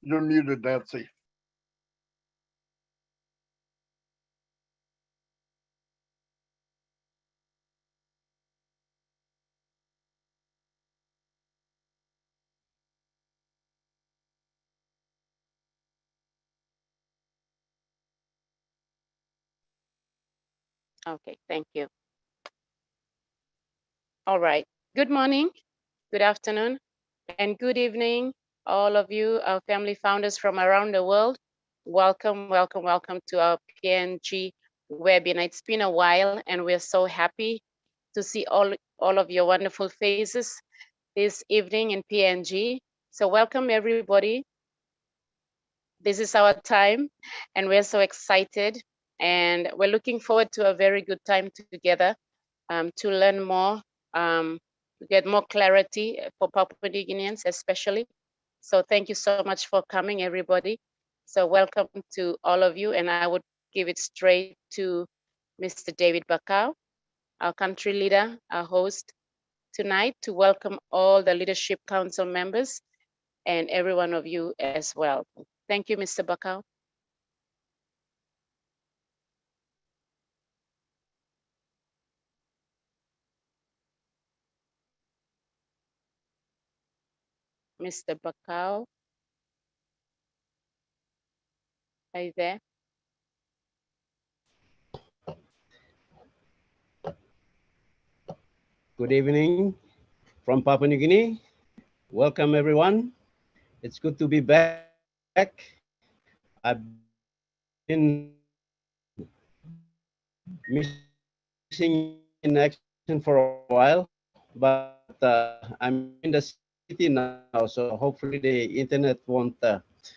You're muted, Nancy. Okay, thank you. All right. Good morning, good afternoon, and good evening, all of you, our family founders from around the world. Welcome, welcome, welcome to our PNG webinar. It's been a while, and we're so happy to see all of your wonderful faces this evening in PNG. So welcome, everybody. This is our time, and we're so excited, and we're looking forward to a very good time together to learn more, to get more clarity for Papua New Guineans especially. So thank you so much for coming, everybody. So welcome to all of you, and I would give it straight to Mr. David Bakau, our country leader, our host tonight, to welcome all the Leadership Council members and every one of you as well. Thank you, Mr. Bakau. Mr. Bakau, are you there? Good evening from Papua New Guinea. Welcome, everyone. It's good to be back. I've been missing in action for a while, but I'm in the city now, so hopefully the internet won't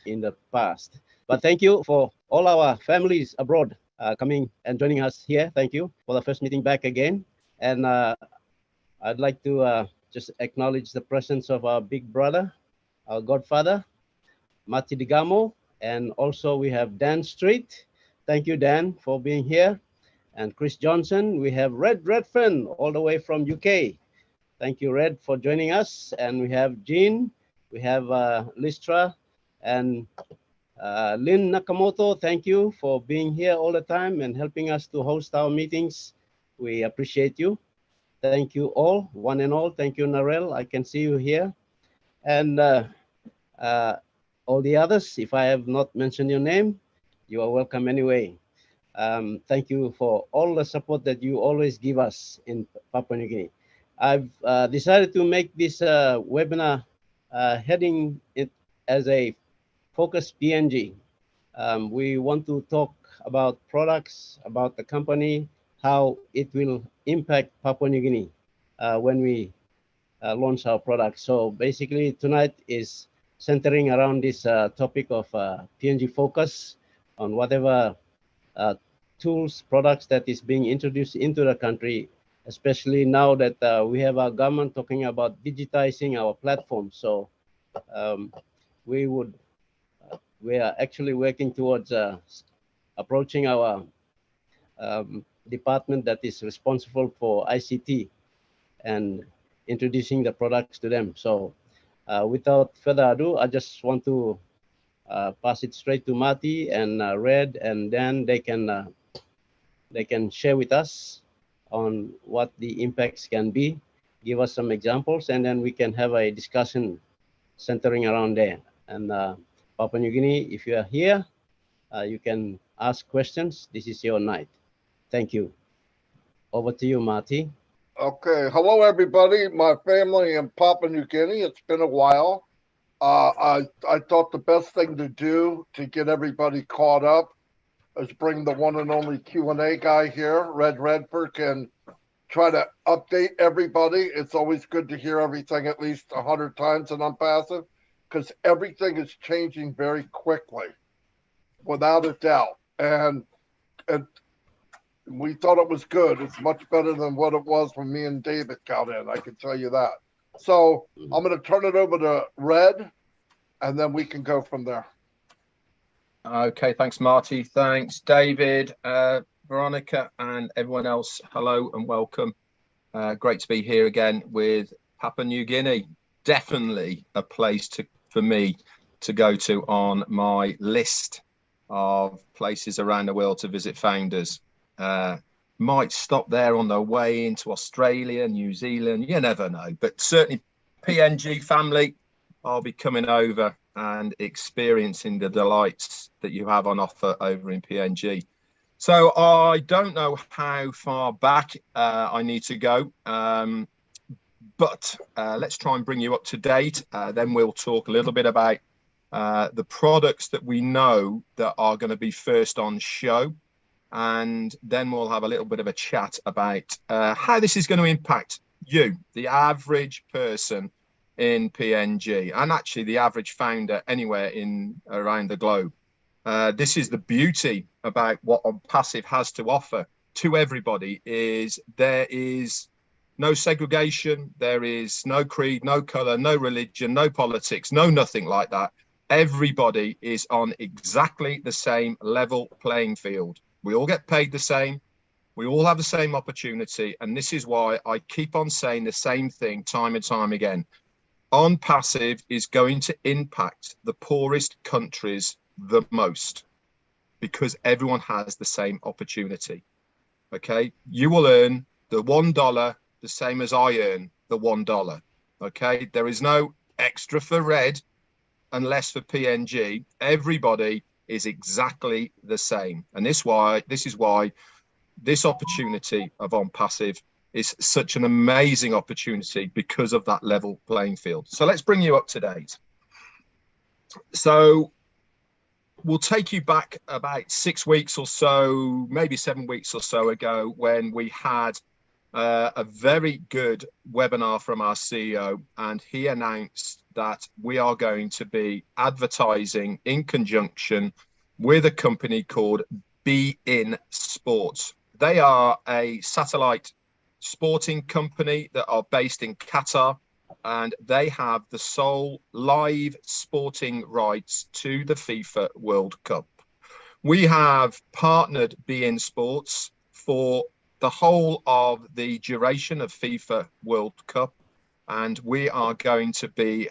in the past. But thank you for all our families abroad coming and joining us here. Thank you for the first meeting back again. And I'd like to just acknowledge the presence of our big brother, our godfather, Mati Digamo, and also we have Dan Street. Thank you, Dan, for being here. And Chris Johnson, we have Red Redfern all the way from UK. Thank you, Red, for joining us. And we have Jean, we have Listra, and Lynn Nakamoto. Thank you for being here all the time and helping us to host our meetings. We appreciate you. Thank you all, one and all. Thank you, Narelle. I can see you here. And uh, all the others, if I have not mentioned your name, you are welcome anyway. Thank you for all the support that you always give us in Papua New Guinea. I've decided to make this webinar heading it as a focus PNG. We want to talk about products, about the company, how it will impact Papua New Guinea when we launch our products. So basically tonight is centering around this topic of PNG focus on whatever uh, tools, products that is being introduced into the country, especially now that we have our government talking about digitizing our platform. So um, we would, we are actually working towards approaching our department that is responsible for ICT and introducing the products to them. So without further ado, I just want to pass it straight to Mati and Red, and then they can share with us on what the impacts can be, give us some examples, and then we can have a discussion centering around there. And Papua New Guinea, if you are here, you can ask questions. This is your night. Thank you. Over to you, Marty. Okay, hello everybody, my family in Papua New Guinea. It's been a while. I thought the best thing to do to get everybody caught up is bring the one and only Q&A guy here, Red Redford, and try to update everybody. It's always good to hear everything at least 100 times in Unpassive, because everything is changing very quickly, without a doubt. And we thought it was good. It's much better than what it was when me and David got in, I can tell you that. So I'm going to turn it over to Red, and then we can go from there. Okay, thanks, Marty. Thanks, David, Veronica, and everyone else. Hello and welcome. Great to be here again with Papua New Guinea. Definitely a place for me to go to on my list of places around the world to visit founders. Might stop there on the way into Australia, New Zealand, you never know. But certainly PNG family, I'll be coming over and experiencing the delights that you have on offer over in PNG. So I don't know how far back I need to go, but let's try and bring you up to date. Then we'll talk a little bit about the products that we know that are going to be first on show. And then we'll have a little bit of a chat about how this is going to impact you, the average person in PNG, and actually the average founder anywhere around the globe. This is the beauty about what ONPASSIVE has to offer to everybody, is there is no segregation, there is no creed, no color, no religion, no politics, no nothing like that. Everybody is on exactly the same level playing field. We all get paid the same. We all have the same opportunity. And this is why I keep on saying the same thing time and time again. ONPASSIVE is going to impact the poorest countries the most, because everyone has the same opportunity. Okay, you will earn the $1 the same as I earn the $1. Okay, there is no extra for red and less for PNG. Everybody is exactly the same, and this is why this opportunity of ONPASSIVE is such an amazing opportunity, because of that level playing field. So let's bring you up to date. So we'll take you back about 6 weeks or so, maybe 7 weeks or so ago, when we had a very good webinar from our CEO, and he announced that we are going to be advertising in conjunction with a company called Be In Sports. They are a satellite sporting company that are based in Qatar, and they have the sole live sporting rights to the FIFA World Cup. We have partnered Be In Sports for the whole of the duration of FIFA World Cup, and we are going to be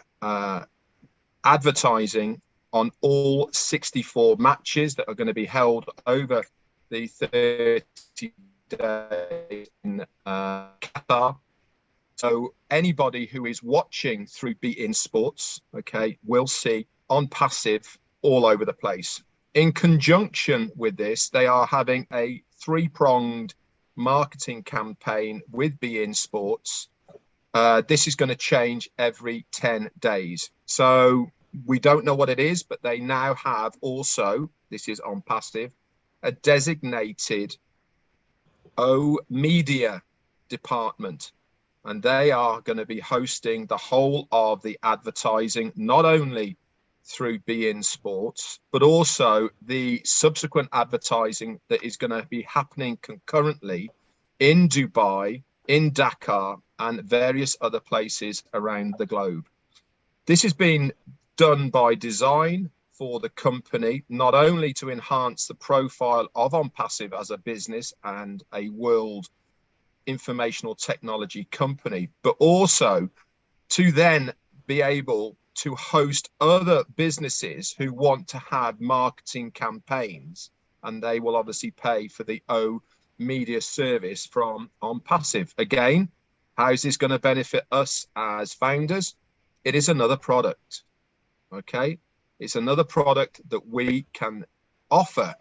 advertising on all 64 matches that are going to be held over the 30 days in Qatar. So anybody who is watching through Be In Sports, okay, will see ONPASSIVE all over the place. In conjunction with this, they are having a 3-pronged marketing campaign with Be In Sports. This is going to change every 10 days. So we don't know what it is, but they now have also, this is ONPASSIVE, a designated media department. And they are going to be hosting the whole of the advertising, not only through Be In Sports, but also the subsequent advertising that is going to be happening concurrently in Dubai, in Dakar, and various other places around the globe. This has been done by design for the company, not only to enhance the profile of ONPASSIVE as a business and a world informational technology company, but also to then be able to host other businesses who want to have marketing campaigns, and they will obviously pay for the media service from ONPASSIVE. Again, how is this going to benefit us as founders? It is another product. Okay, it's another product that we can offer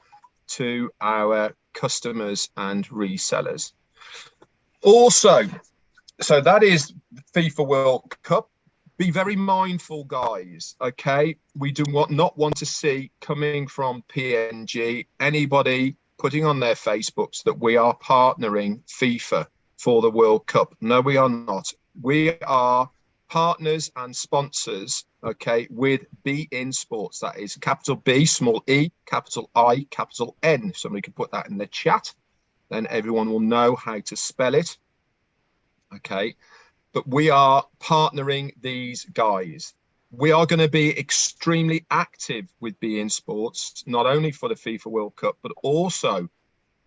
to our customers and resellers. Also, so that is FIFA World Cup. Be very mindful, guys. Okay, we do not want to see coming from PNG anybody putting on their Facebooks that we are partnering FIFA for the World Cup. No, we are not. We are partners and sponsors, okay, with Be In Sports. That is capital B, small e, capital I, capital N. If somebody can put that in the chat, then everyone will know how to spell it. Okay, but we are partnering these guys. We are going to be extremely active with Be In Sports, not only for the FIFA World Cup, but also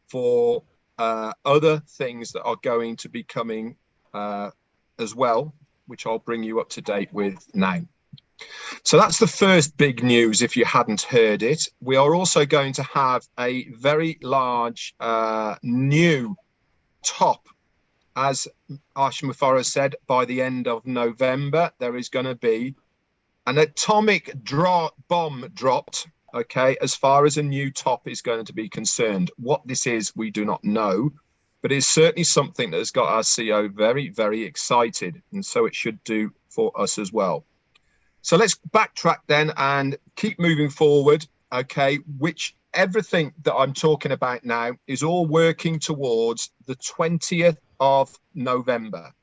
for other things that are going to be coming as well, which I'll bring you up to date with now. So that's the first big news if you hadn't heard it. We are also going to have a very large new top. As Ashmufara said, by the end of November, there is going to be an atomic bomb dropped, okay, as far as a new top is going to be concerned. What this is, we do not know, but it's certainly something that has got our CEO very, very excited, and so it should do for us as well. So let's backtrack then and keep moving forward, okay, which everything that I'm talking about now is all working towards the 20th of November.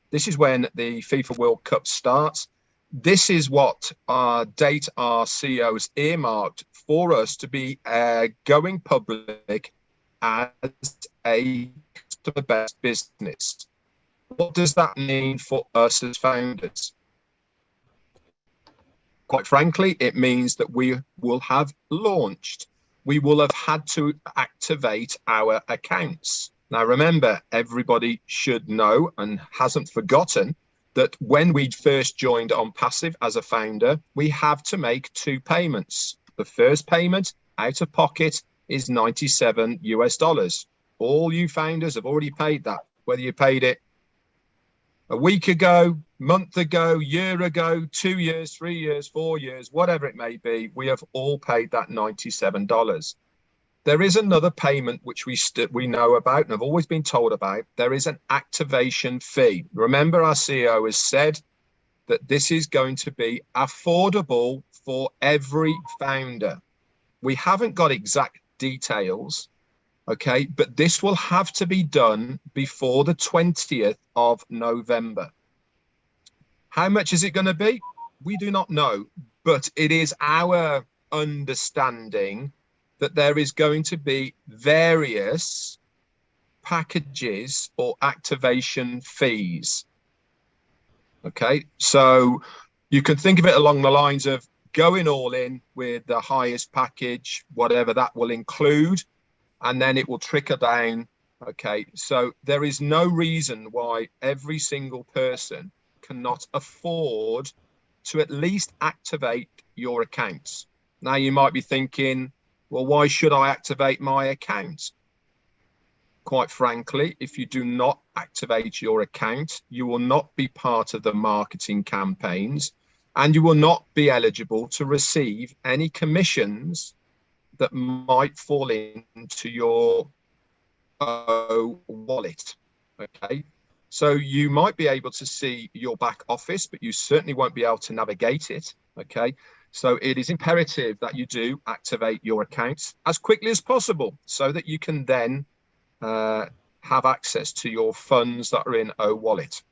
This is when the FIFA World Cup starts. This is what our date our CEO's earmarked for us to be going public as a customer-based business. What does that mean for us as founders? Quite frankly, it means that we will have launched. We will have had to activate our accounts. Now, remember, everybody should know and hasn't forgotten that when we first joined ONPASSIVE as a founder, we have to make 2 payments. The first payment out of pocket is $97 US. All you founders have already paid that, whether you paid it a week ago, month ago, year ago, 2 years, 3 years, 4 years, whatever it may be, we have all paid that $97. There is another payment which we know about and have always been told about. There is an activation fee. Remember, our CEO has said that this is going to be affordable for every founder. We haven't got exact details, okay, but this will have to be done before the 20th of November. How much is it going to be? We do not know, but it is our understanding that there is going to be various packages or activation fees. Okay, so you can think of it along the lines of going all in with the highest package, whatever that will include, and then it will trickle down. Okay, so there is no reason why every single person cannot afford to at least activate your accounts. Now you might be thinking, well, why should I activate my account? Quite frankly, if you do not activate your account, you will not be part of the marketing campaigns and you will not be eligible to receive any commissions that might fall into your wallet. Okay, so you might be able to see your back office, but you certainly won't be able to navigate it. Okay, so it is imperative that you do activate your accounts as quickly as possible so that you can then have access to your funds that are in OWallet.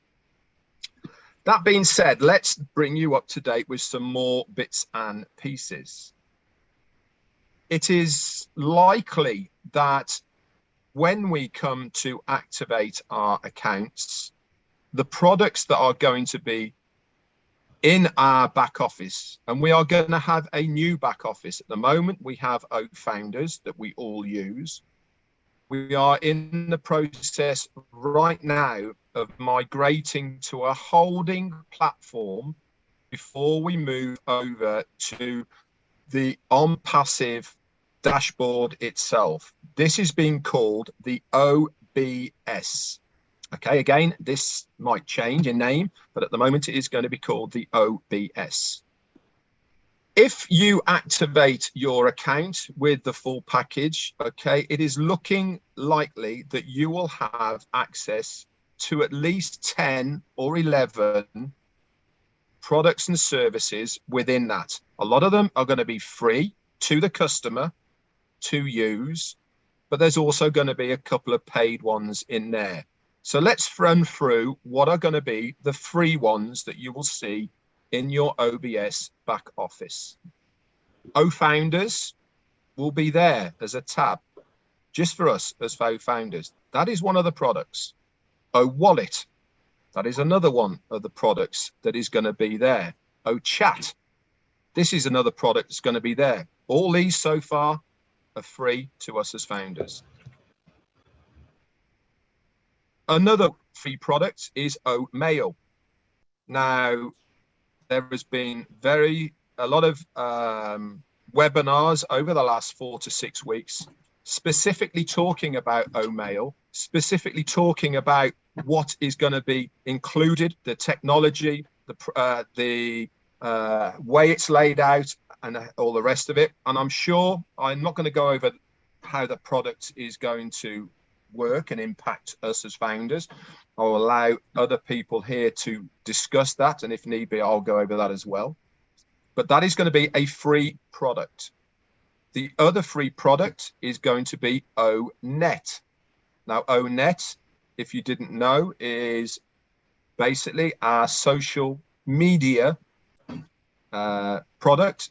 That being said, let's bring you up to date with some more bits and pieces. It is likely that when we come to activate our accounts, the products that are going to be in our back office, and we are going to have a new back office. At the moment, we have Founders that we all use. We are in the process right now of migrating to a holding platform before we move over to the ONPASSIVE dashboard itself. This is being called the OBS. Okay, again, this might change in name, but at the moment it is going to be called the OBS. If you activate your account with the full package, okay, it is looking likely that you will have access to at least 10 or 11 products and services within that. A lot of them are going to be free to the customer to use, but there's also going to be a couple of paid ones in there. So let's run through what are going to be the free ones that you will see in your OBS back office. Founders will be there as a tab just for us as founders. That is one of the products. Wallet, that is another one of the products that is going to be there. Chat, this is another product that's going to be there. All these so far are free to us as founders. Another free product is Mail. Now, there has been a lot of webinars over the last 4 to 6 weeks, specifically talking about OMail, specifically talking about what is going to be included, the technology, the way it's laid out, and all the rest of it. And I'm sure I'm not going to go over how the product is going to work and impact us as founders. I'll allow other people here to discuss that, and if need be, I'll go over that as well. But that is going to be a free product. The other free product is going to be ONet. Now, ONet, if you didn't know, is basically our social media product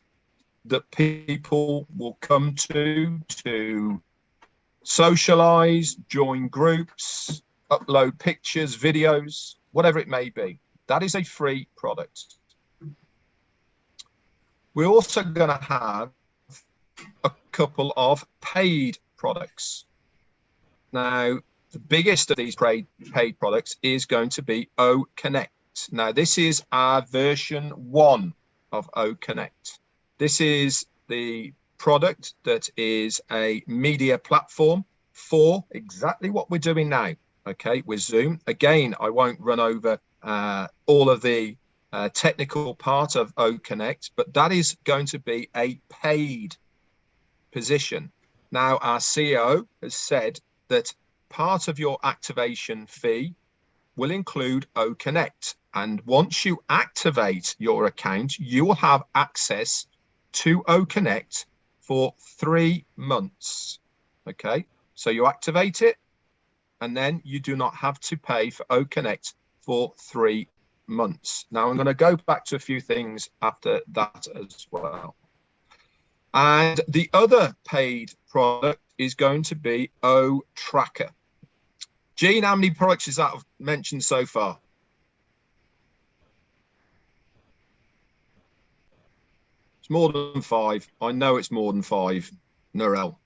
that people will come to socialize, join groups, upload pictures, videos, whatever it may be. That is a free product. We're also going to have a couple of paid products. Now, the biggest of these paid products is going to be OConnect. Now, this is our version 1 of OConnect. This is the product that is a media platform for exactly what we're doing now, okay, with Zoom. Again, I won't run over all of the technical part of OConnect, but that is going to be a paid position. Now, our CEO has said that part of your activation fee will include OConnect. And once you activate your account, you will have access to OConnect for 3 months. Okay, so you activate it, and then you do not have to pay for OConnect for 3 months. Now, I'm going to go back to a few things after that as well. And the other paid product is going to be OTracker. Gene, how many products is that I've mentioned so far? It's more than 5. I know it's more than 5. Narelle.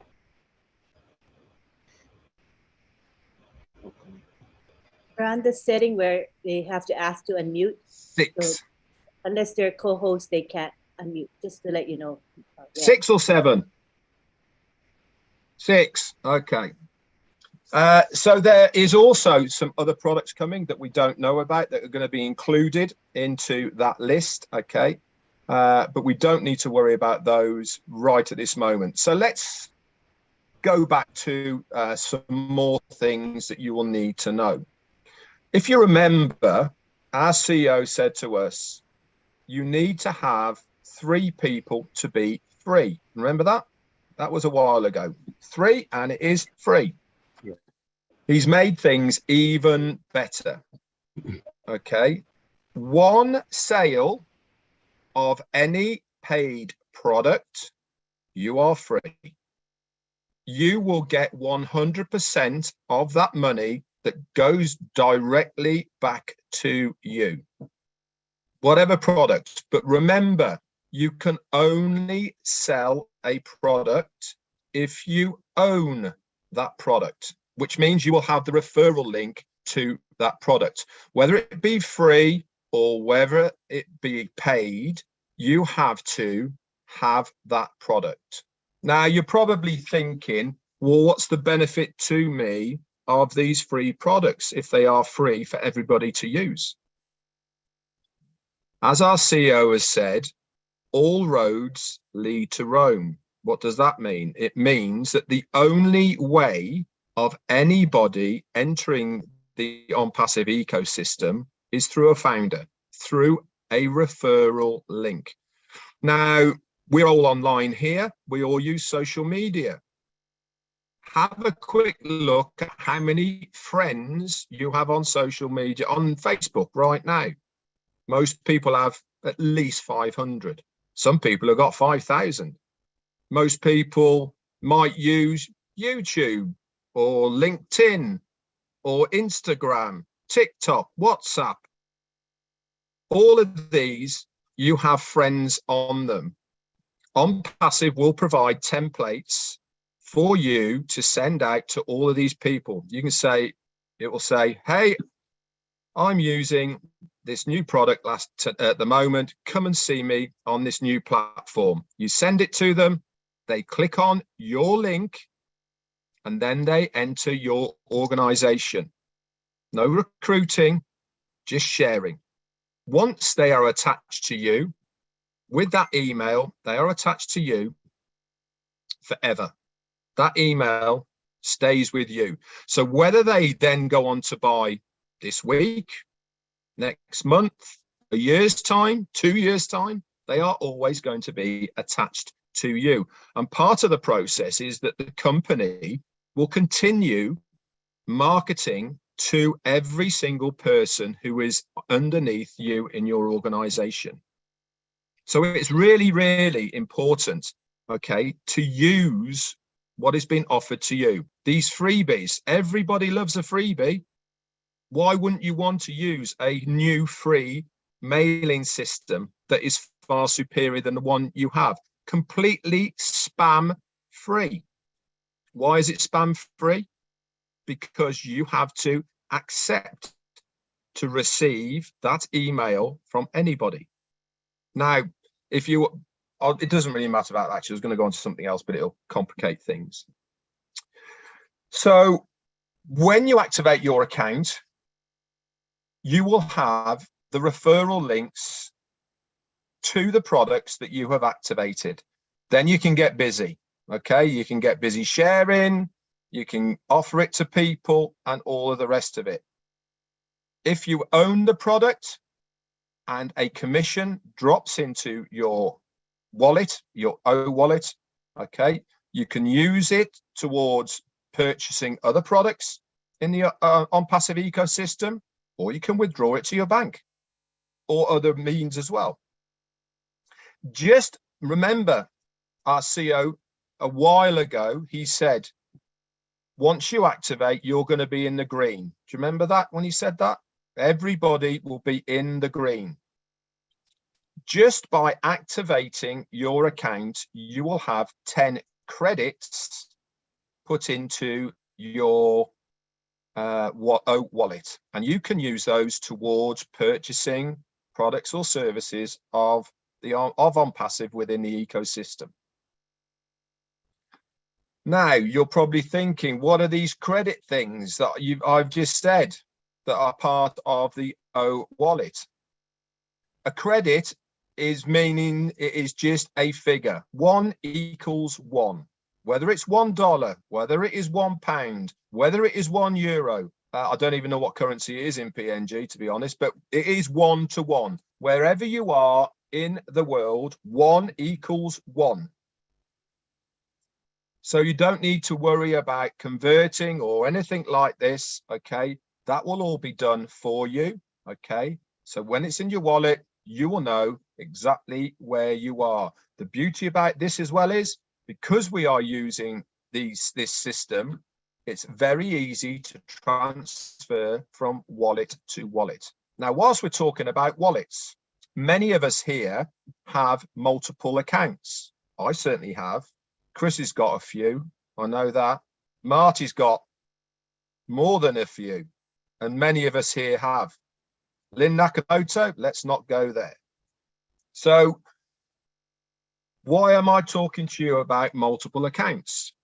Around the setting where they have to ask to unmute. 6. So unless they're co-hosts, they can't unmute, just to let you know. Yeah. 6 or 7? 6. Okay. So there is also some other products coming that we don't know about that are going to be included into that list. Okay. But we don't need to worry about those right at this moment. So let's go back to some more things that you will need to know. If you remember, our CEO said to us, you need to have 3 people to be free. Remember that? That was a while ago. 3, and it is free. Yeah. He's made things even better. Okay. 1 sale of any paid product, you are free. You will get 100% of that money that goes directly back to you. Whatever product. But remember, you can only sell a product if you own that product, which means you will have the referral link to that product. Whether it be free or whether it be paid, you have to have that product. Now, you're probably thinking, well, what's the benefit to me of these free products if they are free for everybody to use? As our CEO has said, all roads lead to Rome. What does that mean? It means that the only way of anybody entering the ONPASSIVE ecosystem is through a founder, through a referral link. Now, we're all online here. We all use social media. Have a quick look at how many friends you have on social media, on Facebook right now. Most people have at least 500. Some people have got 5,000. Most people might use YouTube or LinkedIn or Instagram, TikTok, WhatsApp. All of these, you have friends on them. ONPASSIVE will provide templates for you to send out to all of these people. You can say, it will say, hey, I'm using this new product at the moment. Come and see me on this new platform. You send it to them, they click on your link, and then they enter your organization. No recruiting, just sharing. Once they are attached to you, with that email, they are attached to you forever. That email stays with you. So whether they then go on to buy this week, next month, a year's time, 2 years' time, they are always going to be attached to you. And part of the process is that the company will continue marketing to every single person who is underneath you in your organization. So it's really, really important, okay, to use what has been offered to you. These freebies, everybody loves a freebie. Why wouldn't you want to use a new free mailing system that is far superior than the one you have? Completely spam free. Why is it spam free? Because you have to accept to receive that email from anybody. Now, if you, it doesn't really matter about that. Actually, I was going to go on to something else, but it'll complicate things. So when you activate your account, you will have the referral links to the products that you have activated. Then you can get busy. Okay, you can get busy sharing, you can offer it to people and all of the rest of it. If you own the product and a commission drops into your wallet, your O wallet, okay, you can use it towards purchasing other products in the ONPASSIVE ecosystem, or you can withdraw it to your bank or other means as well. Just remember, our CEO a while ago, he said, once you activate, you're going to be in the green. Do you remember that when he said that? Everybody will be in the green. Just by activating your account, you will have 10 credits put into your wallet, and you can use those towards purchasing products or services of ONPASSIVE within the ecosystem. Now, you're probably thinking, what are these credit things that I've just said that are part of the O wallet? A credit is meaning it is just a figure. 1 equals 1. Whether it's $1, whether it is £1, whether it is €1. I don't even know what currency it is in PNG, to be honest, but it is 1 to 1. Wherever you are in the world, 1 equals 1. So you don't need to worry about converting or anything like this, okay? That will all be done for you, okay? So when it's in your wallet, you will know exactly where you are. The beauty about this as well is, because we are using this system, it's very easy to transfer from wallet to wallet. Now, whilst we're talking about wallets, many of us here have multiple accounts. I certainly have. Chris has got a few, I know that. Marty's got more than a few, and many of us here have. Lynn Nakamoto, let's not go there. So why am I talking to you about multiple accounts?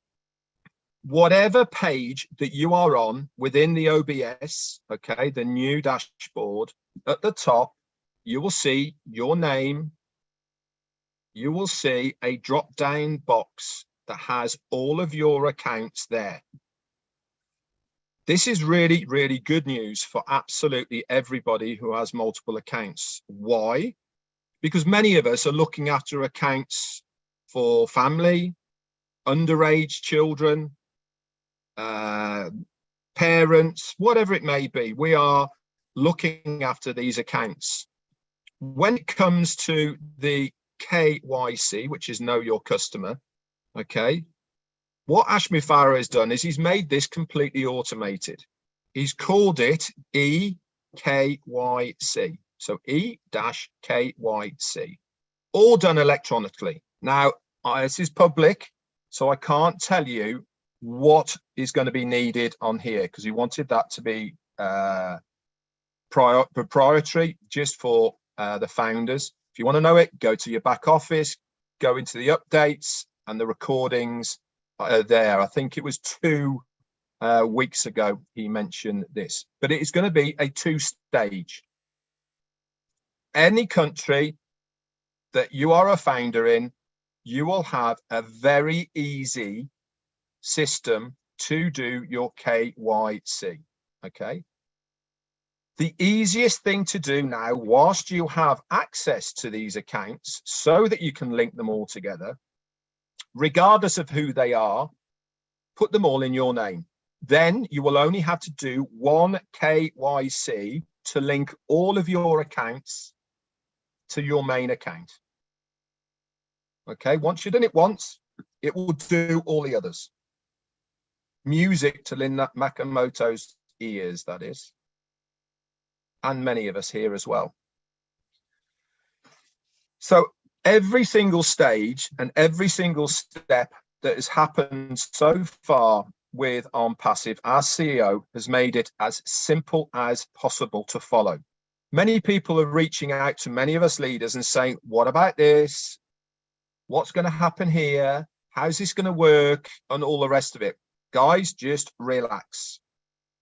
Whatever page that you are on within the OBS, okay, the new dashboard, at the top, you will see your name. You will see a drop-down box that has all of your accounts there. This is really, really good news for absolutely everybody who has multiple accounts. Why? Because many of us are looking after accounts for family, underage children, parents, whatever it may be. We are looking after these accounts. When it comes to the KYC, which is Know Your Customer, okay, what Ashmi Farah has done is he's made this completely automated. He's called it EKYC. So E-KYC, all done electronically. Now, this is public, so I can't tell you what is going to be needed on here because he wanted that to be proprietary, just for the founders. If you want to know it, go to your back office, go into the updates, and the recordings are there. I think it was 2 weeks ago he mentioned this, but it is going to be a 2-stage. Any country that you are a founder in, you will have a very easy system to do your KYC. Okay. The easiest thing to do now, whilst you have access to these accounts so that you can link them all together, regardless of who they are, put them all in your name. Then you will only have to do 1 KYC to link all of your accounts to your main account. Okay, once you've done it once, it will do all the others. Music to Lynn Makamoto's ears, that is. And many of us here as well. So every single stage and every single step that has happened so far with ONPASSIVE, our CEO has made it as simple as possible to follow. Many people are reaching out to many of us leaders and saying, what about this? What's going to happen here? How's this going to work? And all the rest of it. Guys, just relax.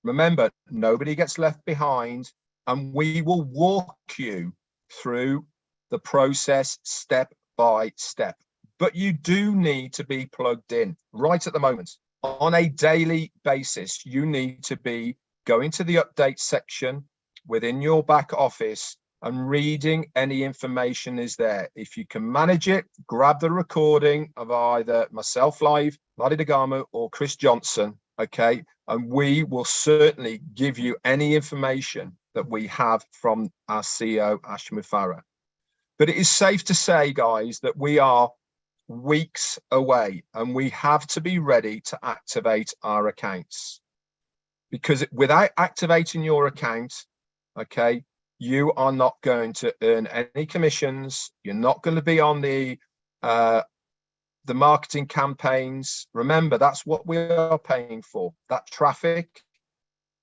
Remember, nobody gets left behind, and we will walk you through the process step by step. But you do need to be plugged in right at the moment. On a daily basis, you need to be going to the update section within your back office and reading any information is there. If you can manage it, grab the recording of either myself live, Ladi Dagamo, or Chris Johnson, okay? And we will certainly give you any information that we have from our CEO, Ash Mufara. But it is safe to say, guys, that we are weeks away and we have to be ready to activate our accounts. Because without activating your account, okay, you are not going to earn any commissions. You're not going to be on the marketing campaigns. Remember, that's what we are paying for, that traffic,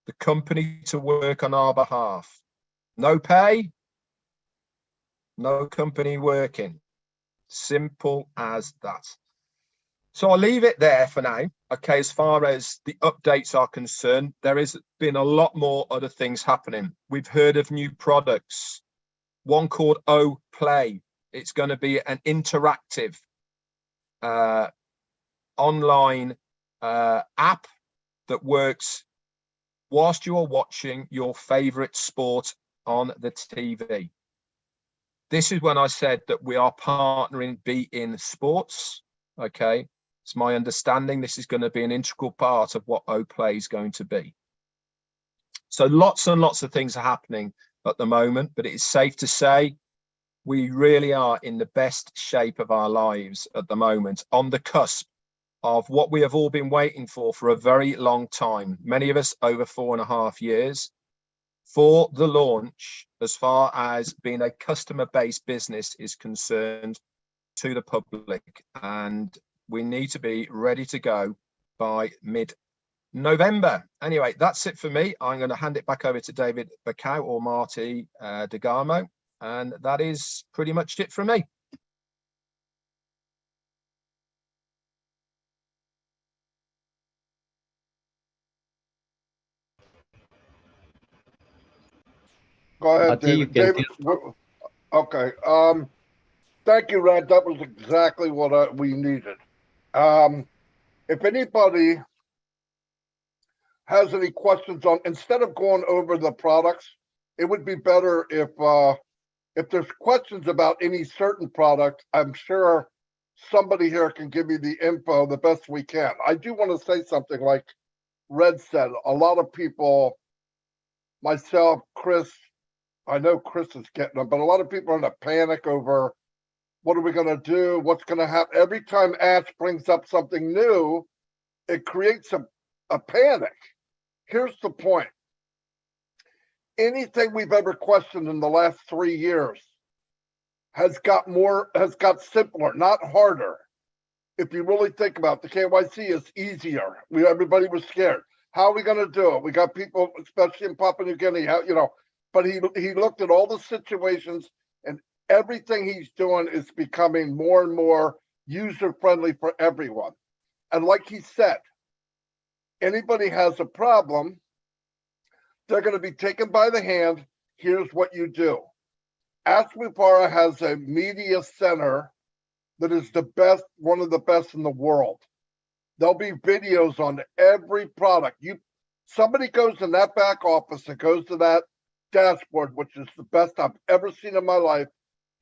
the company to work on our behalf. No pay, no company working. Simple as that. So I'll leave it there for now. Okay, as far as the updates are concerned, there has been a lot more other things happening. We've heard of new products, one called O Play. It's going to be an interactive online app that works whilst you are watching your favorite sport on the TV. This is when I said that we are partnering Be In Sports. Okay, it's my understanding this is going to be an integral part of what OPlay is going to be. So lots and lots of things are happening at the moment, but it is safe to say we really are in the best shape of our lives at the moment, on the cusp of what we have all been waiting for a very long time. Many of us over 4.5 years. For the launch, as far as being a customer-based business is concerned, to the public, and we need to be ready to go by mid-November. Anyway, that's it for me. I'm going to hand it back over to David Bacau or Marty Dagamo, and that is pretty much it from me. Go ahead, Marty, you David. can David, okay. Thank you, Rad. That was exactly what we needed. If anybody has any questions on, instead of going over the products, it would be better if there's questions about any certain product, I'm sure somebody here can give you the info the best we can. I do want to say something like Red said. A lot of people, myself, Chris, I know Chris is getting them, but a lot of people are in a panic over what are we going to do? What's going to happen? Every time Ash brings up something new, it creates a panic. Here's the point. Anything we've ever questioned in the last 3 years has got simpler, not harder. If you really think about it, the KYC is easier. Everybody was scared. How are we going to do it? We got people, especially in Papua New Guinea, but he looked at all the situations, and everything he's doing is becoming more and more user-friendly for everyone. And like he said, anybody has a problem, they're going to be taken by the hand. Here's what you do. Asmupara has a media center that is the best, one of the best in the world. There'll be videos on every product. Somebody goes in that back office and goes to that dashboard, which is the best I've ever seen in my life,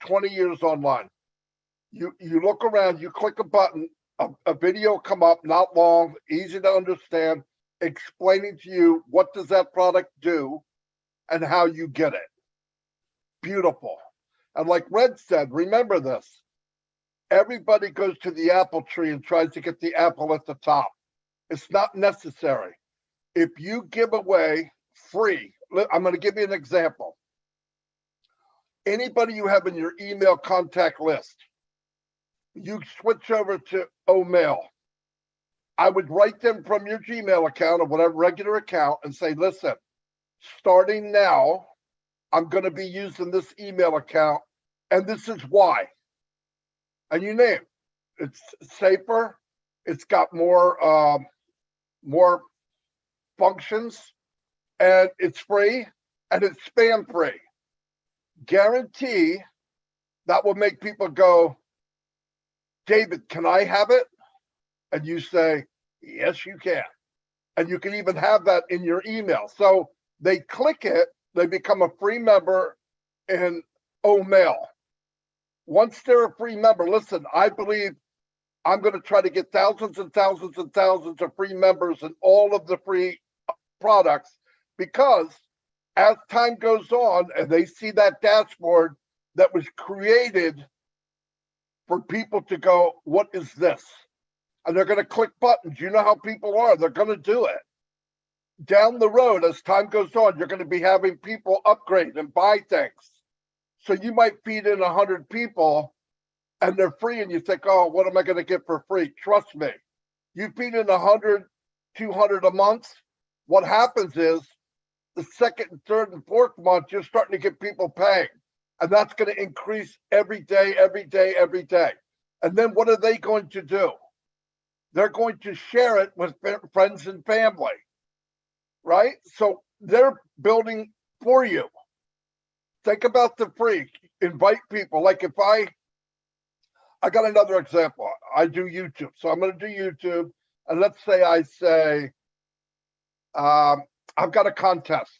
20 years online. You look around, you click a button, a video come up, not long, easy to understand, explaining to you what does that product do and how you get it. Beautiful. And like Red said, remember this. Everybody goes to the apple tree and tries to get the apple at the top. It's not necessary. If you give away free, I'm going to give you an example. Anybody you have in your email contact list, you switch over to OMail. I would write them from your Gmail account or whatever regular account and say, listen, starting now, I'm going to be using this email account, and this is why. And you name it. It's safer. It's got more functions, and it's free, and it's spam free. Guarantee that will make people go, David, can I have it? And you say, yes, you can. And you can even have that in your email. So they click it, they become a free member in OMail. Once they're a free member, listen, I believe I'm going to try to get thousands and thousands and thousands of free members in all of the free products, because as time goes on and they see that dashboard that was created for people to go, what is this? And they're going to click buttons. You know how people are. They're going to do it. Down the road, as time goes on, you're going to be having people upgrade and buy things. So you might feed in 100 people and they're free, and you think, oh, what am I going to get for free? Trust me. You feed in 100, 200 a month. What happens is the second, and third, and fourth month, you're starting to get people paying. And that's going to increase every day, every day, every day. And then what are they going to do? They're going to share it with friends and family, right? So they're building for you. Think about the free. Invite people. Like if I got another example. I do YouTube. So I'm going to do YouTube. And let's say I say, I've got a contest,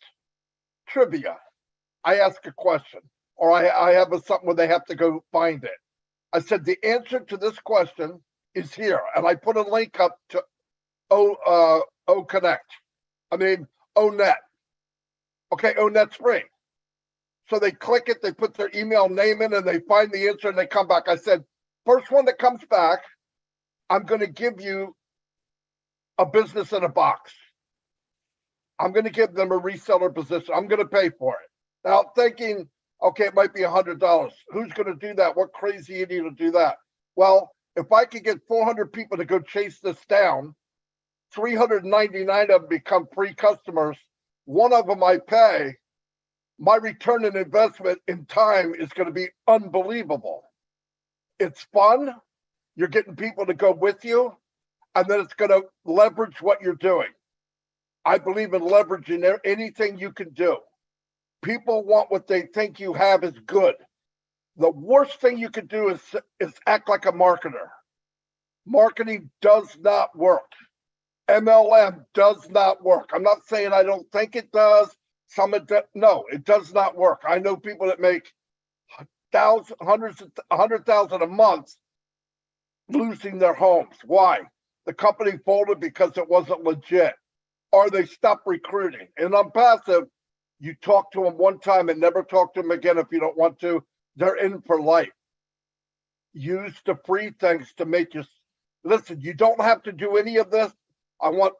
trivia. I ask a question, or I have something where they have to go find it. I said, the answer to this question is here. And I put a link up to ONet. Okay, ONet's free. So they click it, they put their email name in, and they find the answer, and they come back. I said, first one that comes back, I'm going to give you a business in a box. I'm going to give them a reseller position. I'm going to pay for it. Now thinking, okay, it might be $100. Who's going to do that? What crazy idiot will do that? Well, if I could get 400 people to go chase this down, 399 of them become free customers. One of them I pay. My return on investment in time is going to be unbelievable. It's fun. You're getting people to go with you, and then it's going to leverage what you're doing. I believe in leveraging anything you can do. People want what they think you have is good. The worst thing you can do is act like a marketer. Marketing does not work. MLM does not work. I'm not saying I don't think it does. No, it does not work. I know people that make hundreds, 100,000 a month losing their homes. Why? The company folded because it wasn't legit, or they stopped recruiting. And unpassive, you talk to them one time and never talk to them again if you don't want to. They're in for life. Use the free things to make you listen. You don't have to do any of this. I want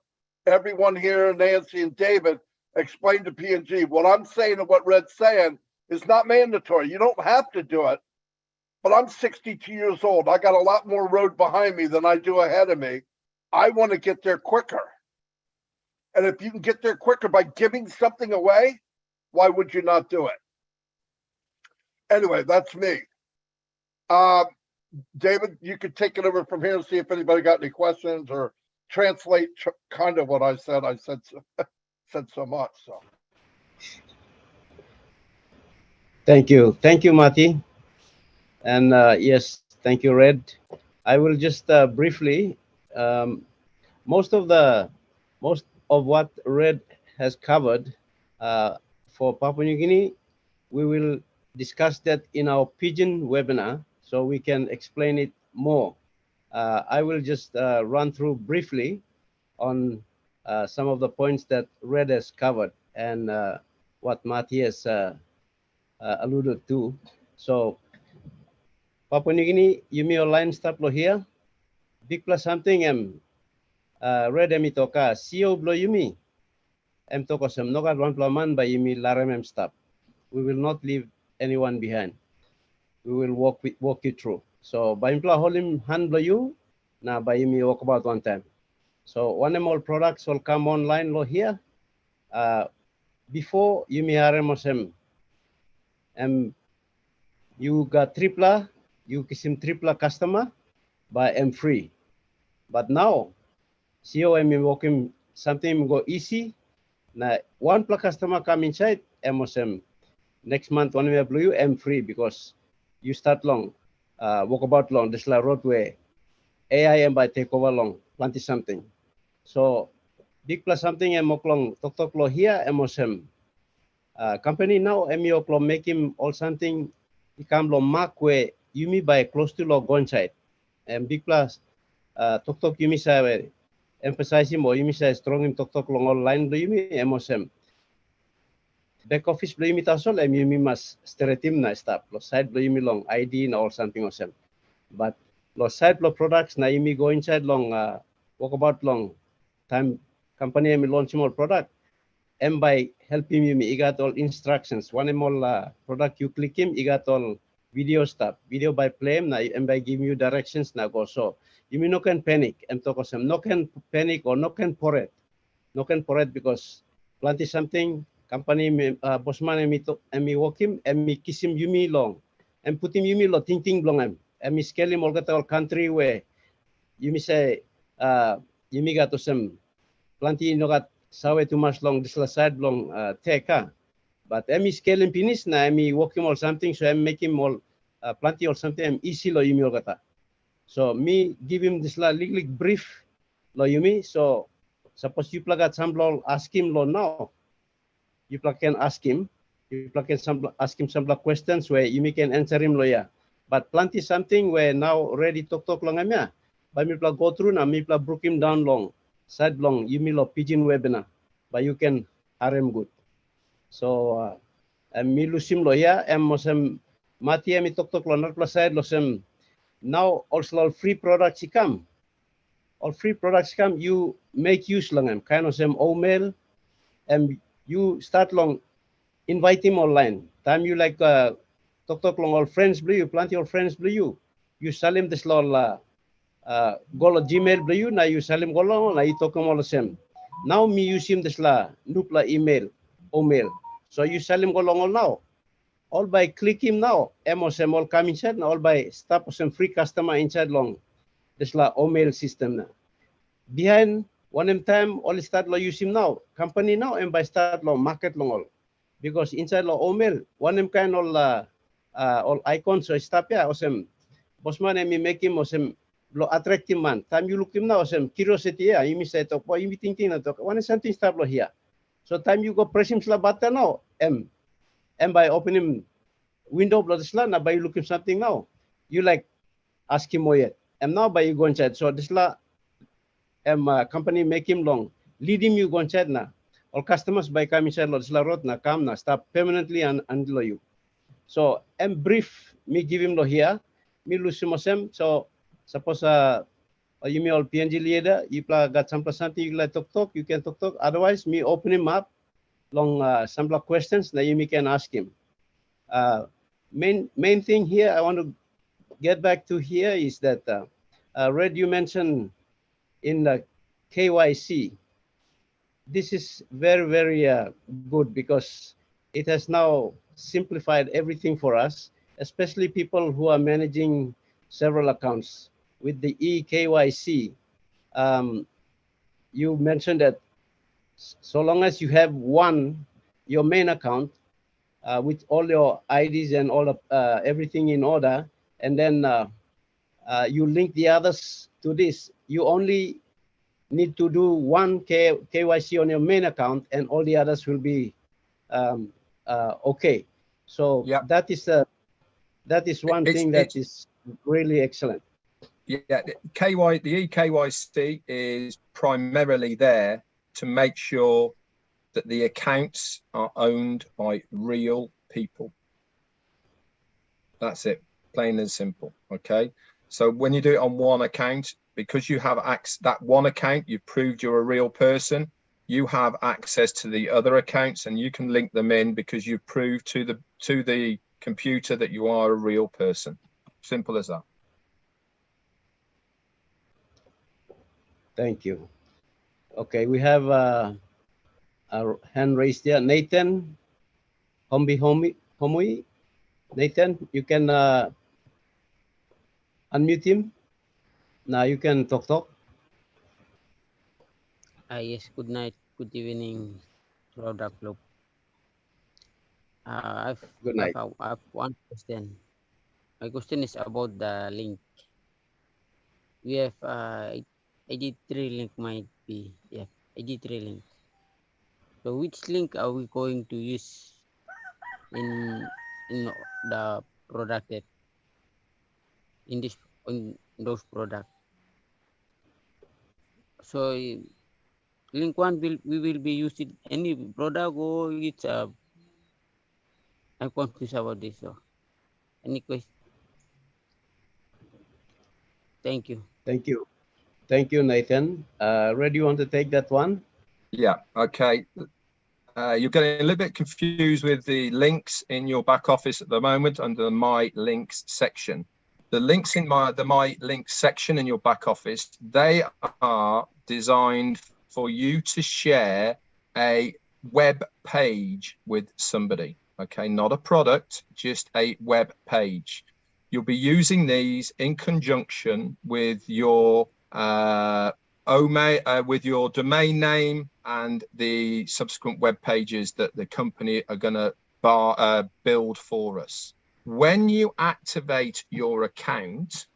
everyone here, Nancy and David, explain to PNG. What I'm saying and what Red's saying is not mandatory. You don't have to do it. But I'm 62 years old. I got a lot more road behind me than I do ahead of me. I want to get there quicker. And if you can get there quicker by giving something away, Why would you not do it? Anyway, that's me. David, you could take it over from here and see if anybody got any questions or translate kind of what I said. I said so much. So. Thank you, Mati. And yes, thank you, Red. I will just briefly, most of what Red has covered for Papua New Guinea, we will discuss that in our Pigeon webinar, so we can explain it more. I will just run through briefly on some of the points that Red has covered and what Mati has alluded to. So Papua New Guinea, Yumi online start lo here. Big plus something Red emi toka CEO blo Yumi. Toko sem nogat one plaman by Yumi larem stop. We will not leave anyone behind. We will walk you through. So by impla holim hand blo you, na by Yumi walk about one time. So one all products will come online lo here. Before Yumi harem osem. You got tripla, you kisim tripla customer by free. But now, COM working something go easy. Now, one plus customer come inside, MOSM. Next month, one we have blue, free because you start long, walk about long, this la roadway. AI by take over long, plenty something. So, big plus something, long, tok lo here, MOSM. Company now, MO make him all something, he come lo mark where you me by close to lo go inside. And big plus, tok you me say, emphasize him or you me say strong him tok long online do you me MOSM. Back office do you me tasol you me mas straight him na stop lo side do you me long ID or something or some. But lo side lo products na you me go inside long walk about long time company me launch more product. And by helping you got all instructions. One more product you click him, you got all video stuff. Video by play him, and by giving you directions now go. So you mean no can panic and talk of some no can panic or no can pour it. No can pour it because plenty something company bossman and me walk him and me kiss him you me long and put him you me lo ting long him and me scale him all got all country where you me say you me got to some plenty no got sawe too much long this side long take but emi scale finish na emi work him or something so I'm making all plenty or something I'm easy lo yumi kata so me give him this little brief lo yumi so suppose you plug at some law ask him lo now you plug can ask him you plug can ask him some questions where you can answer him lo yeah but plenty something where now ready talk long amya but me plug go through na me plug broke him down long side long you mean pigeon webinar but you can RM good so me lusim lo ya mosem mati mi tok lo plus side lo sem now also free products come all free products come you make use long kind of some email and you start long invite him online time you like tok long all friends blue you plenty of friends blue you sell him this lol golo Gmail blue na you salim golo na ito ko sem. Now me use him this la nupla email o mail. So you salim golo now. All by click him now. MOSM all come inside all by stop some free customer inside long. This la o mail system na. Behind one time all start lo use him now. Company now and by start lo market long all. Because inside lo o mail one kind all icons so stop ya osem. Bosman and me make him osem lo attractive man. Time you look him now, some curiosity, yeah, you may say, "Boy, you thinking na talk. One something start lo here." So time you go press him sla button now, and by opening window blood sla, na by looking something now, you like ask him more yet. And now by you go inside. So this la, company make him long, lead him you go inside na. All customers by come inside lo this la road na come na stop permanently and lo you. So brief me give him lo here, me lose him so. Suppose you may all PNG leader, you got some something you like talk, you can talk. Otherwise, me open him up long some questions that you can ask him. Main thing here I want to get back to here is that Red, you mentioned in the KYC. This is very good because it has now simplified everything for us, especially people who are managing several accounts. With the eKYC, you mentioned that so long as you have your main account with all your IDs and all of everything in order, and then you link the others to this, you only need to do one KYC on your main account, and all the others will be okay. So Yeah. that is one thing that is really excellent. Yeah, the eKYC is primarily there to make sure that the accounts are owned by real people. That's it, plain and simple. Okay, so when you do it on one account, because you have that one account, you've proved you're a real person, you have access to the other accounts and you can link them in because you've proved to the computer that you are a real person. Simple as that. Thank you. Okay, we have a hand raised here. Nathan, Homui. Nathan, you can unmute him. Now you can talk. Yes, good night, good evening, product club. Good night. I've one question. My question is about the link. We have ID3 link might be, yeah, ID3 link. So which link are we going to use in the product that in those product? So link one we will be using any product, or it's I'm confused about this. So any question? Thank you. Thank you. Thank you, Nathan. Red, you want to take that one? Yeah, okay. You're getting a little bit confused with the links in your back office at the moment under the My Links section. The links in the My Links section in your back office, they are designed for you to share a web page with somebody. Okay, not a product, just a web page. You'll be using these in conjunction with your with your domain name and the subsequent web pages that the company are going to build for us. When you activate your account,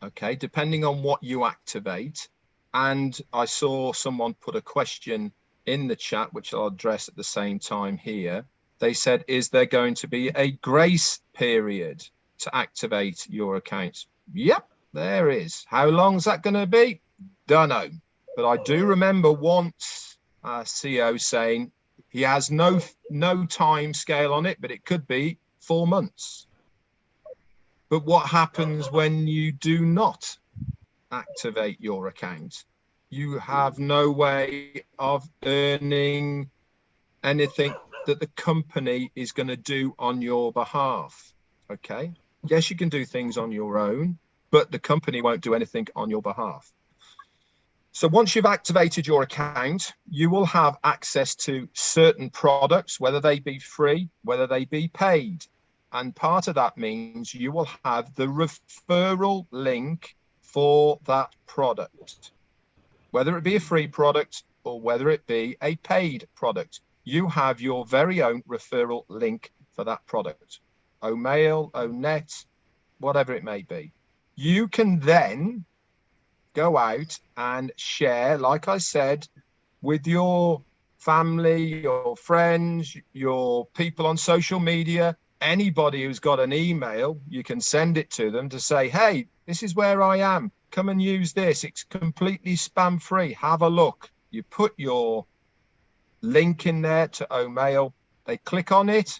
okay, depending on what you activate, and I saw someone put a question in the chat, which I'll address at the same time here. They said, is there going to be a grace period to activate your account? Yep, there is. How long is that going to be? Don't know. But I do remember once CEO saying he has no time scale on it, but it could be 4 months. But what happens when you do not activate your account? You have no way of earning anything that the company is going to do on your behalf. Okay. Yes, you can do things on your own, but the company won't do anything on your behalf. So once you've activated your account, you will have access to certain products, whether they be free, whether they be paid. And part of that means you will have the referral link for that product, whether it be a free product or whether it be a paid product. You have your very own referral link for that product. O'Mail, O'Net, whatever it may be. You can then go out and share, like I said, with your family, your friends, your people on social media, anybody who's got an email, you can send it to them to say, hey, this is where I am. Come and use this. It's completely spam free. Have a look. You put your link in there to O'Mail. They click on it.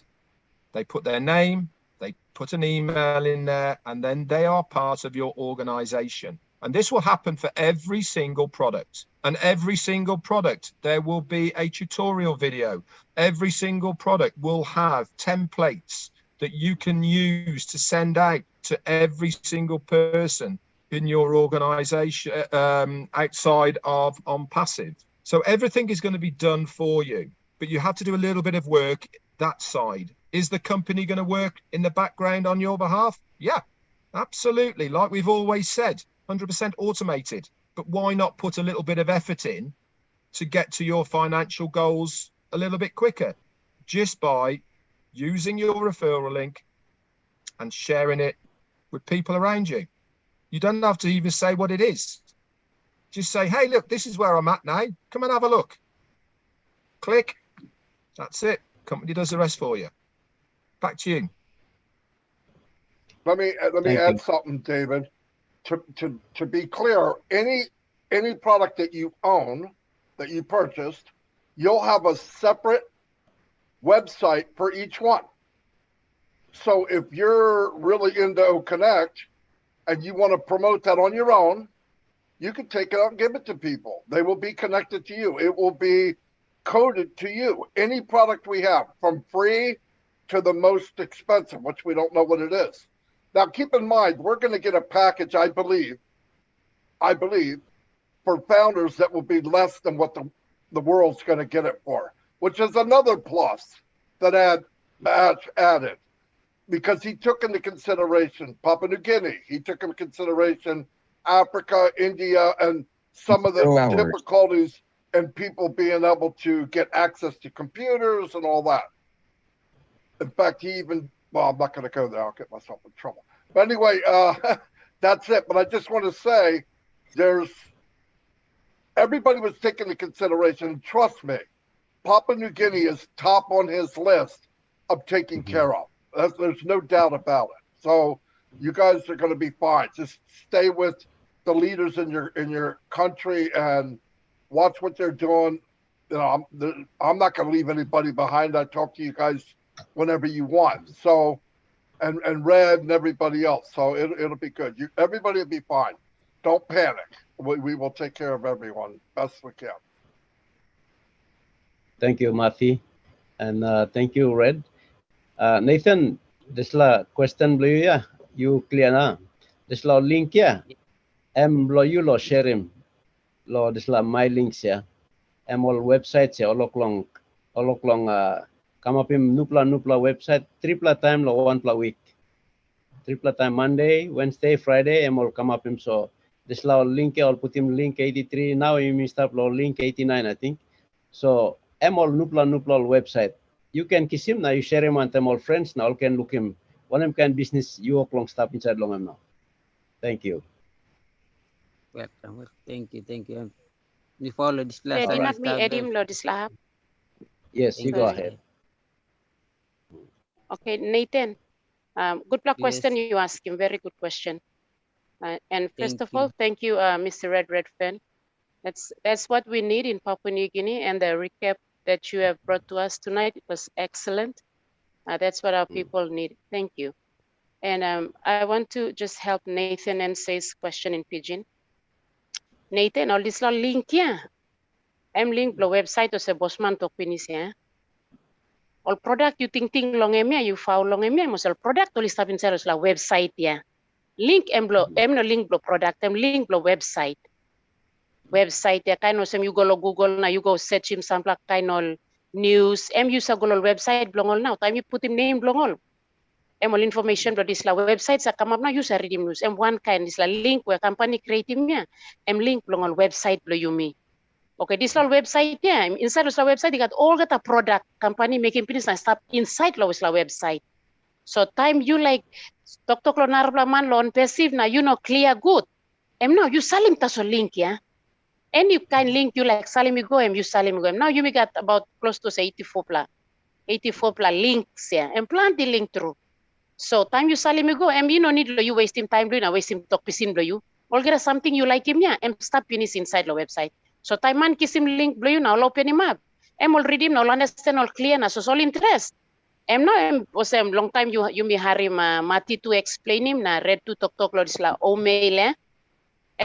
They put their name. They put an email in there, and then they are part of your organization. And this will happen for every single product. And every single product, there will be a tutorial video. Every single product will have templates that you can use to send out to every single person in your organization outside of ONPASSIVE. So everything is going to be done for you, but you have to do a little bit of work that side. Is the company going to work in the background on your behalf? Yeah, absolutely. Like we've always said, 100% automated. But why not put a little bit of effort in to get to your financial goals a little bit quicker, just by using your referral link and sharing it with people around you? You don't have to even say what it is. Just say, hey, look, this is where I'm at now. Come and have a look. Click. That's it. Company does the rest for you. Back to you. Let me Thank add you. something, David. To be clear, any product that you own, that you purchased, you'll have a separate website for each one. So if you're really into OConnect and you want to promote that on your own, you can take it out and give it to people. They will be connected to you. It will be coded to you. Any product we have, from free to the most expensive, which we don't know what it is. Now, keep in mind, we're going to get a package, I believe, for founders that will be less than what the world's going to get it for, which is another plus that added, because he took into consideration Papua New Guinea, he took into consideration Africa, India, and some of the difficulties in people being able to get access to computers and all that. In fact, he even, well, I'm not going to go there. I'll get myself in trouble. But anyway, that's it. But I just want to say, everybody was taken into consideration. And trust me, Papua New Guinea is top on his list of taking care of. There's no doubt about it. So you guys are going to be fine. Just stay with the leaders in your country and watch what they're doing. You know, I'm not going to leave anybody behind. I talk to you guys whenever you want. So, and Red and everybody else. So it'll be good. Everybody will be fine. Don't panic. We will take care of everyone best we can. Thank you, Matthew. And thank you, Red. Nathan, this la question blue ya. You clear na? This la link ya. Lo you lo share him. Lo this la my links ya. All websites ya. Olok long come up him nupla website. Triple time lo 1 per week. Triple time Monday, Wednesday, Friday. All come up him so. This la link ya. I'll put him link 83 now. You start lo link 89 I think. So all nupla website. You can kiss him now. You share him and all friends now. Can look him. One of them can business. You long stop inside long him now. Thank you. Welcome. Thank you. We follow this class. Di not me edim lo dis lahap. Yes, you go ahead. Okay, Nathan. Good luck Yes. question you ask him. Very good question. And first Thank of all, thank you, Mr. Red Fan. That's what we need in Papua New Guinea, and the recap that you have brought to us tonight was excellent. That's what our people need. Thank you. And I want to just help Nathan and say his question in Pidgin. Nathan, all this link ya. Link lo website o sa bosman to pinis ya. All product you ting long emya, you foul long emya, mo all product to list up inside la website ya. Link no link lo product, link lo website. Website ya kind of you go lo Google na you go search him sample kind of news. You sa go lo website blongol now. Time you put him name blongol. All information but this la website sa come up na you sa read him news. One kind is la link where company create him ya. Link blongol website lo you me. Okay, this all website yeah. Inside of the website you got all the product company making business and stuff inside lo website. So time you like Dr. Clonarbla man lo ONPASSIVE na you know clear good. Now you salim taso link yeah. Any kind link you like salim you go you salim go. Now you got about close to say 84 links yeah. Plant the link through. So time you salim you go you no need you wasting time doing wasting talk pisin you. All get something you like him yeah. Stop finish inside the website. So time man kiss him link blue now open him up. All read him now understand all clear na so all interest. Now was long time you may hurry Mati to explain him na read to talk lo disla o mail eh.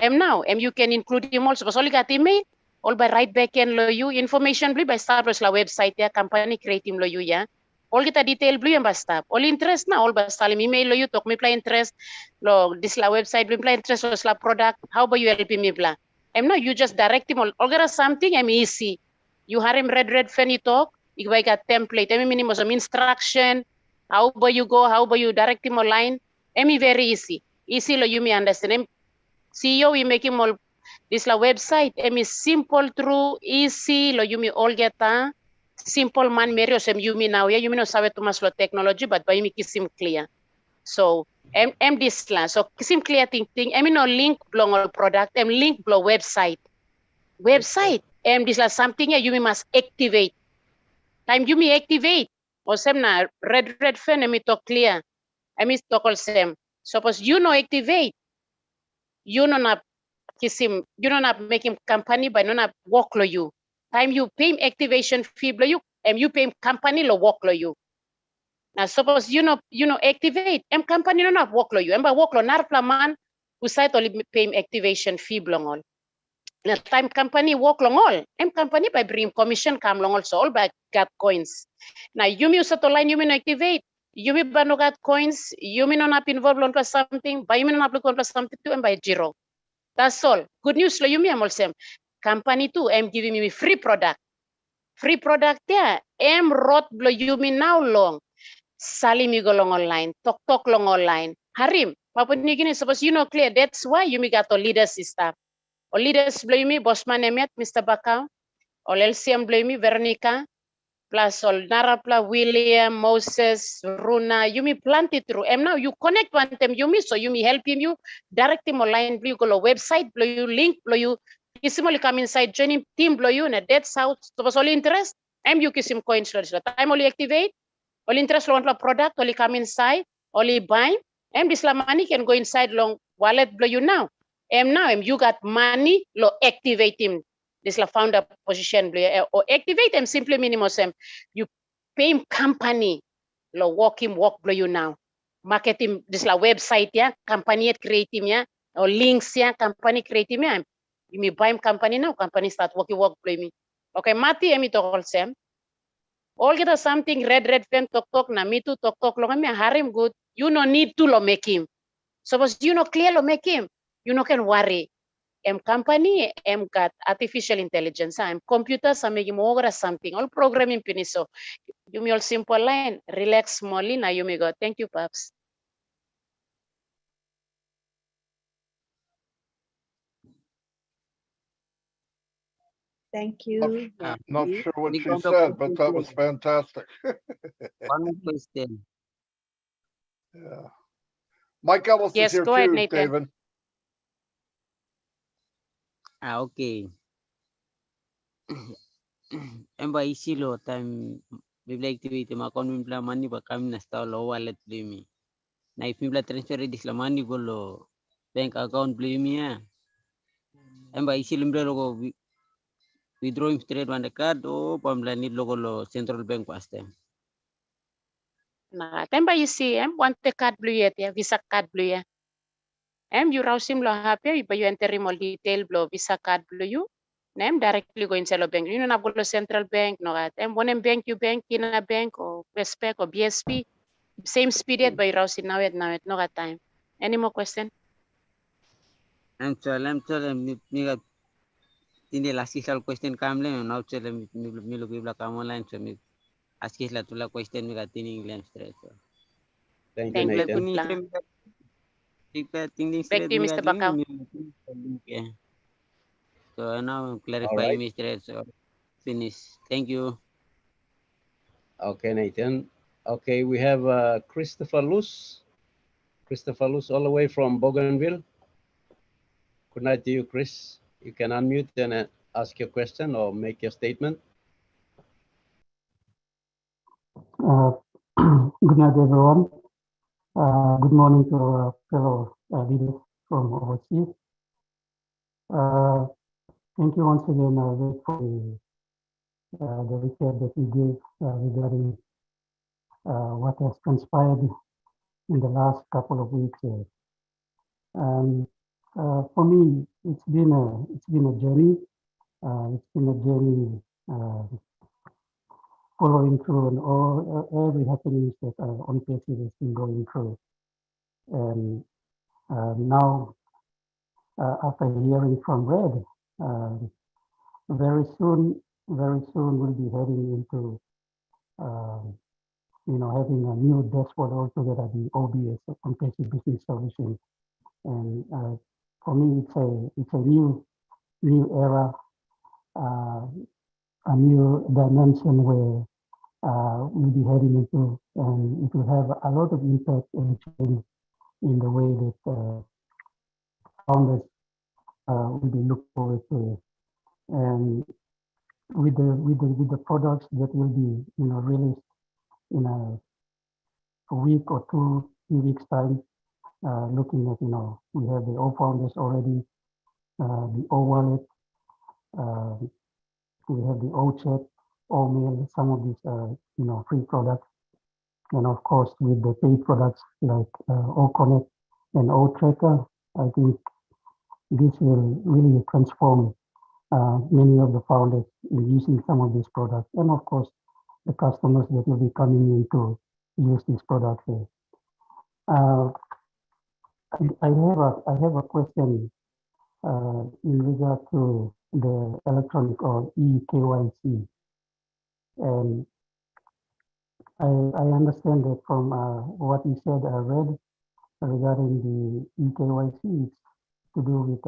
Now you can include him also because all you got email all by right back end lo you information blue by start la website ya company create him lo you ya. All kita detail blue yang basta. All interest na all basta lim email lo you talk me play interest lo disla website blue play interest lo la product how about you help me bla. Now you just direct him all get something easy. You have him red fan you talk I got template. Emi minimum some instruction. How about you go? How about you direct him online? Emi very easy. Easy lo you me understand. CEO we make him all this la website. Emi simple true easy lo you me all get simple man Mario sem you me now. Yeah, you me no sabe too much lo technology, but by me kiss him clear. So this land. So kisim clear thing. I mean no link blog or product. Link blog website. Website. This is something you must activate. Time you me activate. Or sem na red fen me talk clear. Talk all sem. Suppose you know activate. You know not kisim. You know not make him company, but no not work lo you. Time you pay him activation fee lo you. You pay him company lo work lo you. Now suppose you know activate. Company no not work lo you. Work lo narpla man who site only pay him activation fee blong all. Now time company work long all. Company by bring commission come long also all by got coins. Now you me use to line you me no activate. You me no got coins. You me not involved on something. By you me not apply on something too and by zero. That's all. Good news lo you me am also. Company too giving me free product. Free product there. Wrote blow you me now long. Sali mi go long online. Talk long online. Harim. Papua New Guinea suppose you know clear. That's why you me got a leader sister. O leaders blow me, Bosman Emet, Mr. Bakau, or LCM blow me, Veronica, plus all Narapla, William, Moses, Runa, you me plant it through. And now you connect one them, you me, so you me helping you, direct him online, blow you go to website, blow you link, blow you, kisimoli come inside, joining team blow you, and that's how, so was all interest, and you kisim coins, time only activate, all interest on the product, only come inside, only buy, and this money can go inside long wallet blow you now. Now you got money, lo activate him. This la founder position or activate him simply minimum. You pay him company, lo work blow you now. Market him this la website ya, company create him ya, or links ya, company create him ya. You may buy him company now, company start work blow me. Okay, Mati emi to all sem. All get something red pen talk na me too talk lo me harim good. You no need to lo make him. Suppose you know clear lo make him. You no can worry. Company, got artificial intelligence, computers, making more or something, all programming piniso. You may all simple line, relax smallly, now you may go. Thank you, Paps. Thank you. Not sure what she said, but that was fantastic. One more question. Yeah. Mike Ellis Yes, is here go ahead, too, Nathan. David. Okay. Emba isi lo time bibla activity ma kon bibla money ba kami na sta lo wallet blimi. Na if bibla transfer dis la money go lo bank account blimi ya. Emba isi limbre lo withdraw straight on the card o pamla need logo lo central bank paste. Nah, temba you see, want the card blue yet, yeah, Visa card blue, yeah. You rouse him lo happy, but you enter him all detail blow Visa card blue you. Directly go into the bank. You know, go to central bank, no, one bank you bank in a bank or Westpac or BSP. Same speed yet, but you rouse it now, no got time. Any more question? I'm sorry, me got tindi last sal question kamle now chale me lo bibla kam online so me askis la tula question me got in English straight so. Thank you, Thank you. Nathan. Back to you, Mr. Bakau. So now clarify right. me straight so finish. Thank you. Okay, Nathan. Okay, we have Christopher Luz. Christopher Luz, all the way from Bougainville. Good night to you, Chris. You can unmute and ask your question or make your statement. Good night, everyone. Good morning to our fellow leaders from overseas. Thank you once again, Rick, for the recap that you gave regarding what has transpired in the last couple of weeks. For me, it's been a journey. It's been a journey following through on all every happenings that ONPASSIVE has been going through. And now, after hearing from Red, very soon we'll be heading into having a new dashboard altogether, the OBS, Comprehensive Business Solution. And for me, it's a new era, a new dimension where we'll be heading into, and it will have a lot of impact and change in the way that founders will be looked forward to it. And with the products that will be released in a week or 2 3 weeks time, looking at we have the O founders already, the O wallet, we have the O chat, O mail, some of these free products, and of course with the paid products like O connect and O tracker, I think this will really transform many of the founders in using some of these products, and of course the customers that will be coming in to use these products. I have a question in regard to the electronic or eKYC, and I understand that from what you said, I read regarding the eKYC, it's to do with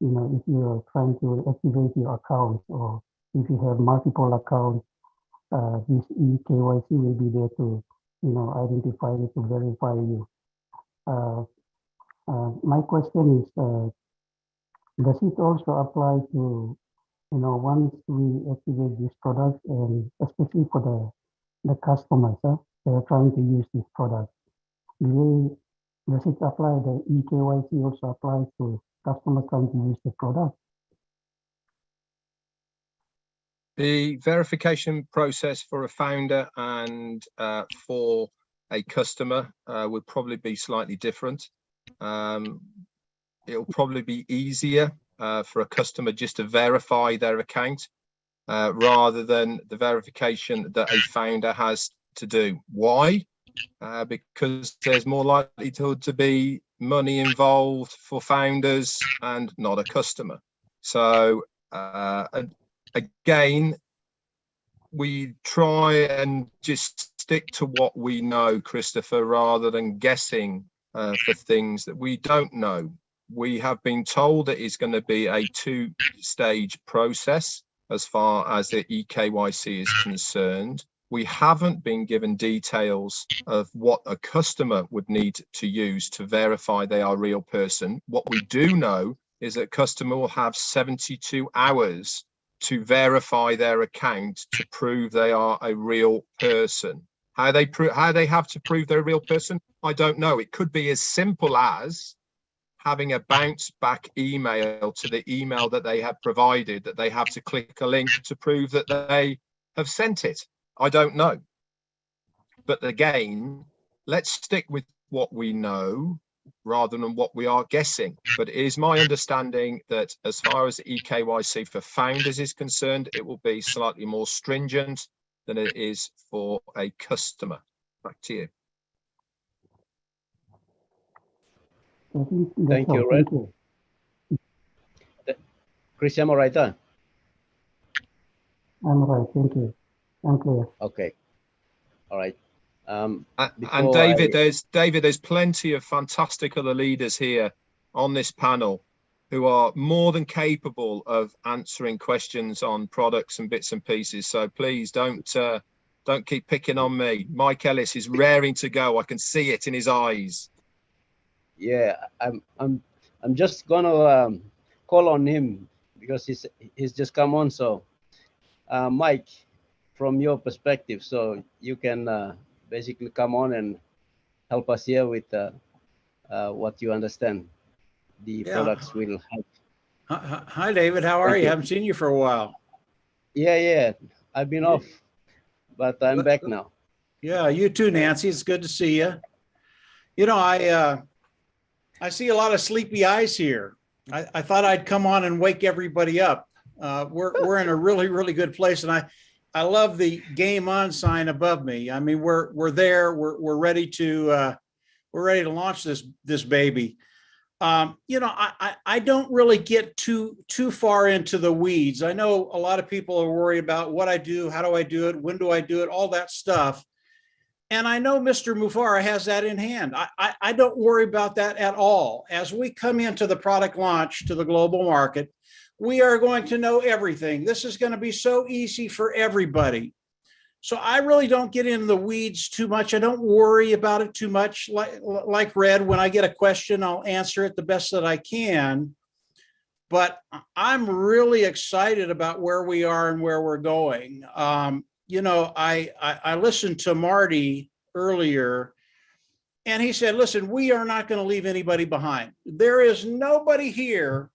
if you're trying to activate your account, or if you have multiple accounts, this eKYC will be there to identify you, to verify you. My question is, does it also apply to once we activate this product, and especially for the customers that are trying to use this product, does it apply, the eKYC also applies to customers trying to use the product? The verification process for a founder and for a customer would probably be slightly different. It'll probably be easier for a customer just to verify their account rather than the verification that a founder has to do. Why? Because there's more likelihood to be money involved for founders and not a customer. So again, we try and just stick to what we know, Christopher, rather than guessing for things that we don't know. We have been told that it's going to be a 2-stage process as far as the eKYC is concerned. We haven't been given details of what a customer would need to use to verify they are a real person. What we do know is that customer will have 72 hours to verify their account to prove they are a real person. How they have to prove they're a real person, I don't know. It could be as simple as having a bounce back email to the email that they have provided, that they have to click a link to prove that they have sent it. I don't know. But again, let's stick with what we know rather than what we are guessing. But it is my understanding that as far as the eKYC for founders is concerned, it will be slightly more stringent than it is for a customer. Back to you. Thank you, Red. Christian, all right done? I'm right, thank you. I'm clear. Okay. All right. And David, there's plenty of fantastic other leaders here on this panel who are more than capable of answering questions on products and bits and pieces. So please don't keep picking on me. Mike Ellis is raring to go. I can see it in his eyes. Yeah, I'm just gonna call on him because he's just come on. So, Mike, from your perspective, so you can basically come on and help us here with what you understand the products will help. Hi, David. How are you? Haven't seen you for a while. Yeah. I've been off, but I'm back now. Yeah, you too, Nancy. It's good to see you. You know, I see a lot of sleepy eyes here. I thought I'd come on and wake everybody up. We're in a really, really good place, and I love the game on sign above me. I mean, we're there. We're ready to launch this baby. You know, I don't really get too far into the weeds. I know a lot of people are worried about what I do, how do I do it, when do I do it, all that stuff. And I know Mr. Mufara has that in hand. I don't worry about that at all. As we come into the product launch to the global market, we are going to know everything. This is going to be so easy for everybody. So I really don't get into the weeds too much. I don't worry about it too much. Like Red, when I get a question, I'll answer it the best that I can. But I'm really excited about where we are and where we're going. You know, I listened to Marty earlier, and he said, listen, we are not going to leave anybody behind. There is nobody here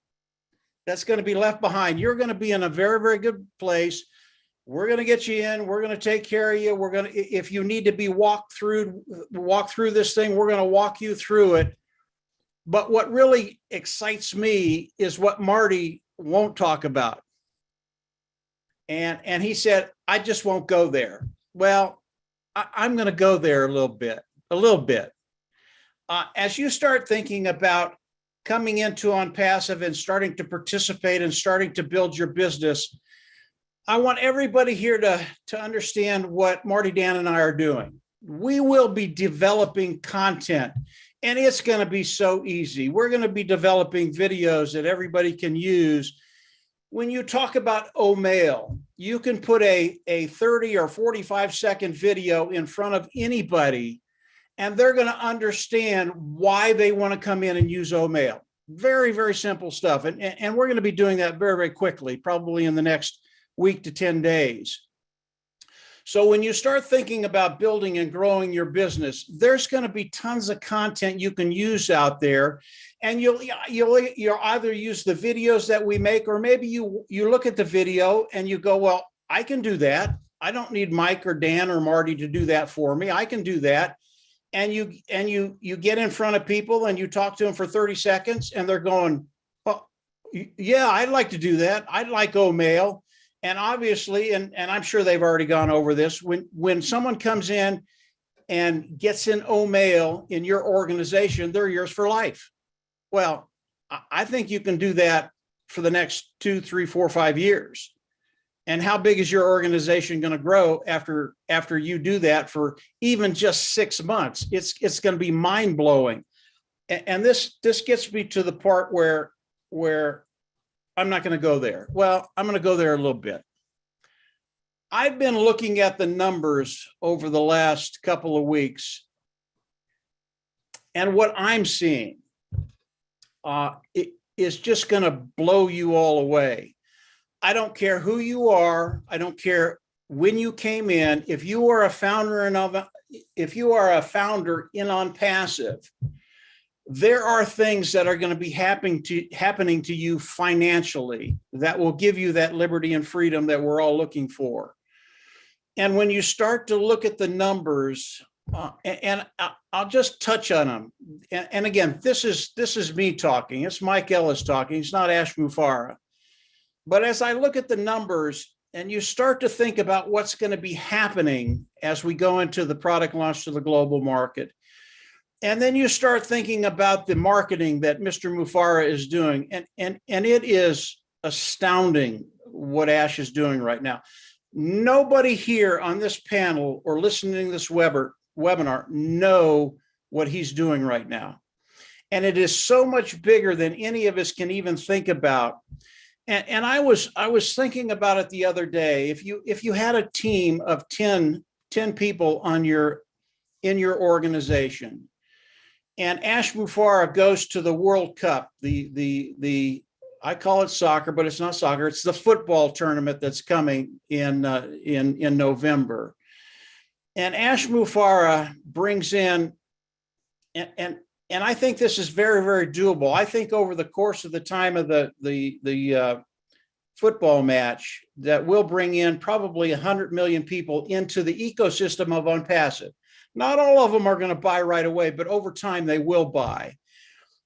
that's going to be left behind. You're going to be in a very, very good place. We're going to get you in. We're going to take care of you. We're going to, if you need to be walk through this thing, we're going to walk you through it. But what really excites me is what Marty won't talk about. And he said, I just won't go there. Well, I'm going to go there a little bit. As you start thinking about coming into ONPASSIVE and starting to participate and starting to build your business, I want everybody here to understand what Marty, Dan, and I are doing. We will be developing content, and it's going to be so easy. We're going to be developing videos that everybody can use. When you talk about OMail, you can put a 30 or 45-second video in front of anybody, and they're going to understand why they want to come in and use OMail. Very, very simple stuff. And we're going to be doing that very, very quickly, probably in the next week to 10 days. So when you start thinking about building and growing your business, there's going to be tons of content you can use out there. And you'll either use the videos that we make, or maybe you look at the video and you go, well, I can do that. I don't need Mike or Dan or Marty to do that for me. I can do that. And you get in front of people and you talk to them for 30 seconds and they're going, oh, yeah, I'd like to do that. I'd like OMail. And obviously, and I'm sure they've already gone over this, when someone comes in and gets in OMail in your organization, they're yours for life. Well, I think you can do that for the next 2, 3, 4, 5 years. And how big is your organization going to grow after you do that for even just 6 months? It's going to be mind blowing. And this gets me to the part where I'm not going to go there. Well, I'm going to go there a little bit. I've been looking at the numbers over the last couple of weeks, and what I'm seeing it is just going to blow you all away. I don't care who you are. I don't care when you came in. If you are a founder in ONPASSIVE, there are things that are going to be happening to you financially that will give you that liberty and freedom that we're all looking for. And when you start to look at the numbers, and I'll just touch on them. And again, this is me talking. It's Mike Ellis talking. It's not Ash Mufara. But as I look at the numbers and you start to think about what's going to be happening as we go into the product launch to the global market, and then you start thinking about the marketing that Mr. Mufara is doing, and it is astounding what Ash is doing right now. Nobody here on this panel or listening to this webinar know what he's doing right now. And it is so much bigger than any of us can even think about. And I was thinking about it the other day. If you had a team of 10 people in your organization, and Ash Mufara goes to the World Cup, the I call it soccer, but it's not soccer. It's the football tournament that's coming in November. And Ash Mufara brings in, and I think this is very, very doable. I think over the course of the time of the football match, that we'll bring in probably 100 million people into the ecosystem of ONPASSIVE. Not all of them are going to buy right away, but over time they will buy.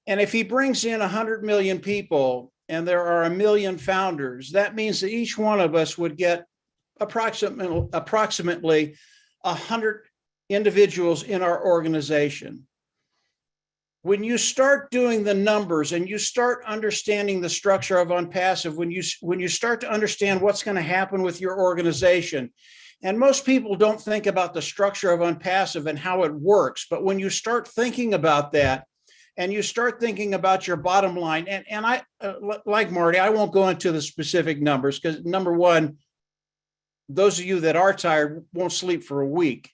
And if he brings in 100 million people and there are 1 million founders, that means that each one of us would get approximately 100 individuals in our organization. when you start doing the numbers and you start understanding the structure of unpassive, when you start to understand what's going to happen with your organization, and most people don't think about the structure of unpassive and how it works, but when you start thinking about that and you start thinking about your bottom line, and I, like Marty, I won't go into the specific numbers because number one, those of you that are tired won't sleep for a week.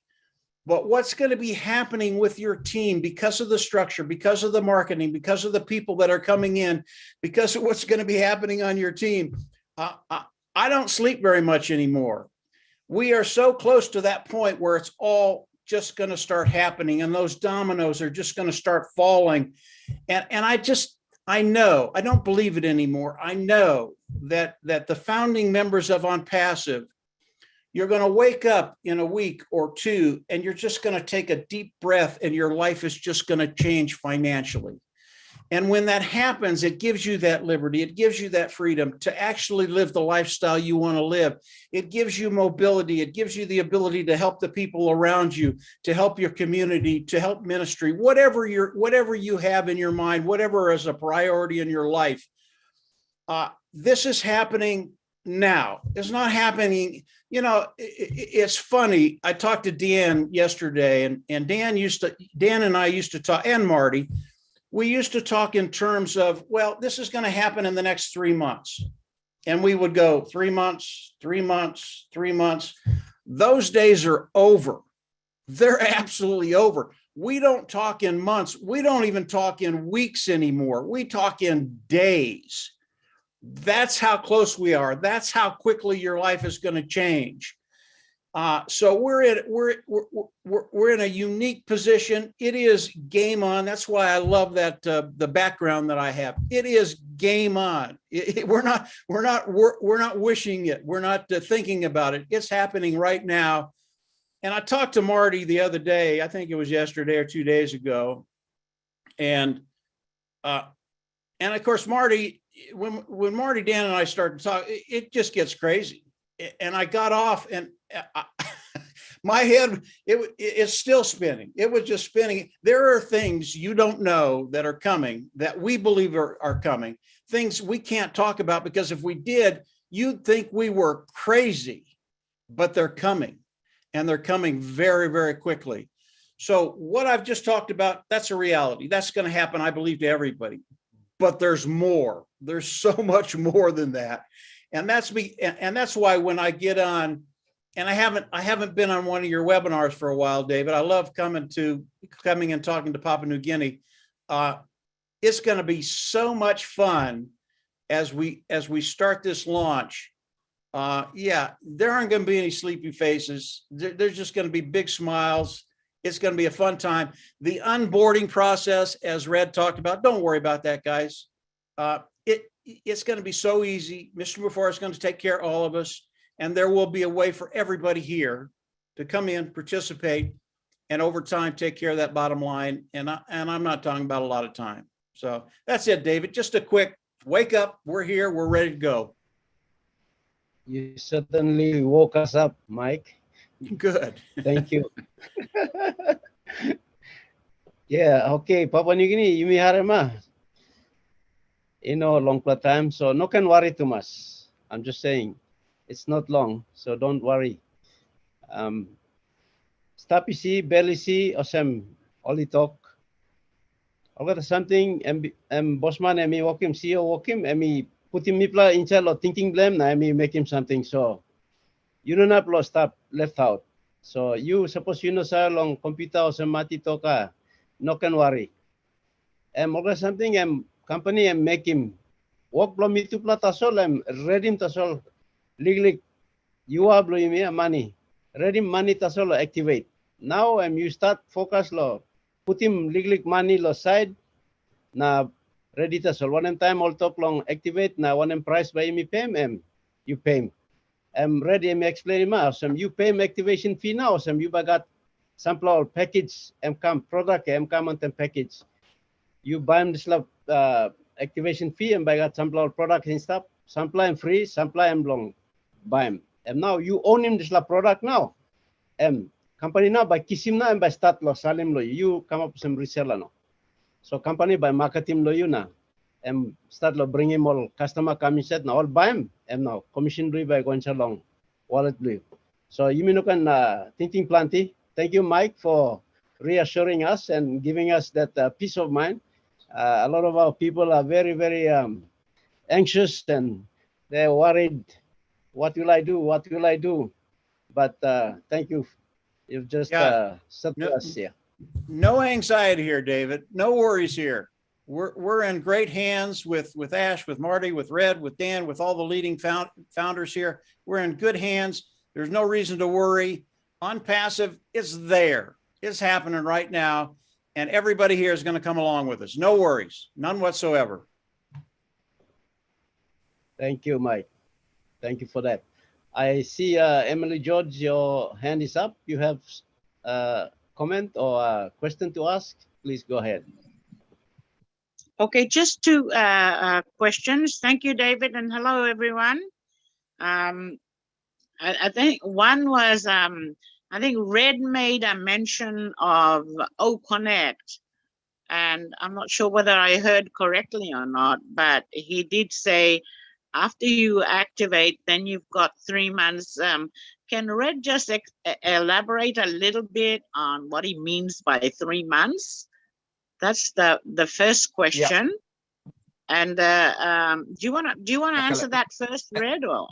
But what's going to be happening with your team because of the structure, because of the marketing, because of the people that are coming in, because of what's going to be happening on your team, I don't sleep very much anymore. We are so close to that point where it's all just going to start happening and those dominoes are just going to start falling. And I know, I don't believe it anymore. I know that the founding members of OnPassive, you're going to wake up in a week or two and you're just going to take a deep breath and your life is just going to change financially. And when that happens, it gives you that liberty. It gives you that freedom to actually live the lifestyle you want to live. It gives you mobility. It gives you the ability to help the people around you, to help your community, to help ministry, whatever you have in your mind, whatever is a priority in your life. This is happening now. It's not happening. You know, it's funny. I talked to Dan yesterday, and Dan and I used to talk, and Marty, we used to talk in terms of, well, this is going to happen in the next 3 months. And we would go 3 months, 3 months, 3 months. Those days are over. They're absolutely over. We don't talk in months. We don't even talk in weeks anymore. We talk in days. That's how close we are. That's how quickly your life is going to change. So we're in a unique position. It is game on. That's why I love that the background that I have. It is game on. We're not wishing it. We're not thinking about it. It's happening right now. And I talked to Marty the other day. I think it was yesterday or 2 days ago, and of course Marty. When Marty, Dan, and I started to talk, it just gets crazy. And I got off, and my head, it's still spinning. It was just spinning. There are things you don't know that are coming that we believe are coming. Things we can't talk about because if we did, you'd think we were crazy. But they're coming, and they're coming very, very quickly. So what I've just talked about, that's a reality. That's going to happen, I believe, to everybody. But there's more. There's so much more than that. And that's why when I get on, and I haven't been on one of your webinars for a while, David. I love coming and talking to Papua New Guinea. It's going to be so much fun as we start this launch. Yeah, there aren't going to be any sleepy faces. There's just going to be big smiles. It's going to be a fun time. The onboarding process, as Red talked about, don't worry about that, guys. It's going to be so easy. Mr. Mufor is going to take care of all of us, and there will be a way for everybody here to come in, participate, and over time take care of that bottom line. And I'm not talking about a lot of time. So that's it, David. Just a quick wake up. We're here. We're ready to go. You certainly woke us up, Mike. Good. Thank you. Yeah, okay. Papua New Guinea, you may have long time, so no can worry too much. I'm just saying, it's not long, so don't worry. Stop see, barely see, or some only talk. I got something, bossman, and me walk him, CEO walk him, and me put him in charge of thinking blame, and me make him something. So you don't have to stop left out. So you suppose sa long computer or some mati toka, no can worry. Or something company and make him work blow me to platasol ready him tasol legally you are blowing me money. Ready money tasol activate. Now you start focus lo put him legally money lo side na ready tasol one time all talk long activate na one price by me pay you pay him. I'm ready. I'm explaining some you pay my activation fee now. Some you got sample package come product come on the package. You buy this activation fee and buy got sample product and stuff. Sample and free, sample and long buy him. And now you own him this product now. Company now by kiss him now and by start lo salim lo you come up with some reseller now. So company by marketing lo yun na. Start lo bring him all customer coming set na all buy him. Now commission blue by going long wallet blue. So you mean can thinking plenty. Thank you, Mike, for reassuring us and giving us that peace of mind. A lot of our people are very, very anxious and they're worried. What will I do? What will I do? But thank you. You've just said to us here. No anxiety here, David. No worries here. We're in great hands with Ash, with Marty, with Red, with Dan, with all the leading founders here. We're in good hands. There's no reason to worry. ONPASSIVE is there. It's happening right now. And everybody here is going to come along with us. No worries, none whatsoever. Thank you, Mike. Thank you for that. I see Emily George, your hand is up. You have a comment or a question to ask? Please go ahead. Okay, just two questions. Thank you, David, and hello, everyone. I think one was, I think Red made a mention of OConnect, and I'm not sure whether I heard correctly or not, but he did say after you activate, then you've got 3 months. Can Red just elaborate a little bit on what he means by 3 months? That's the first question. Yeah. And do you want to answer that first, Red, or?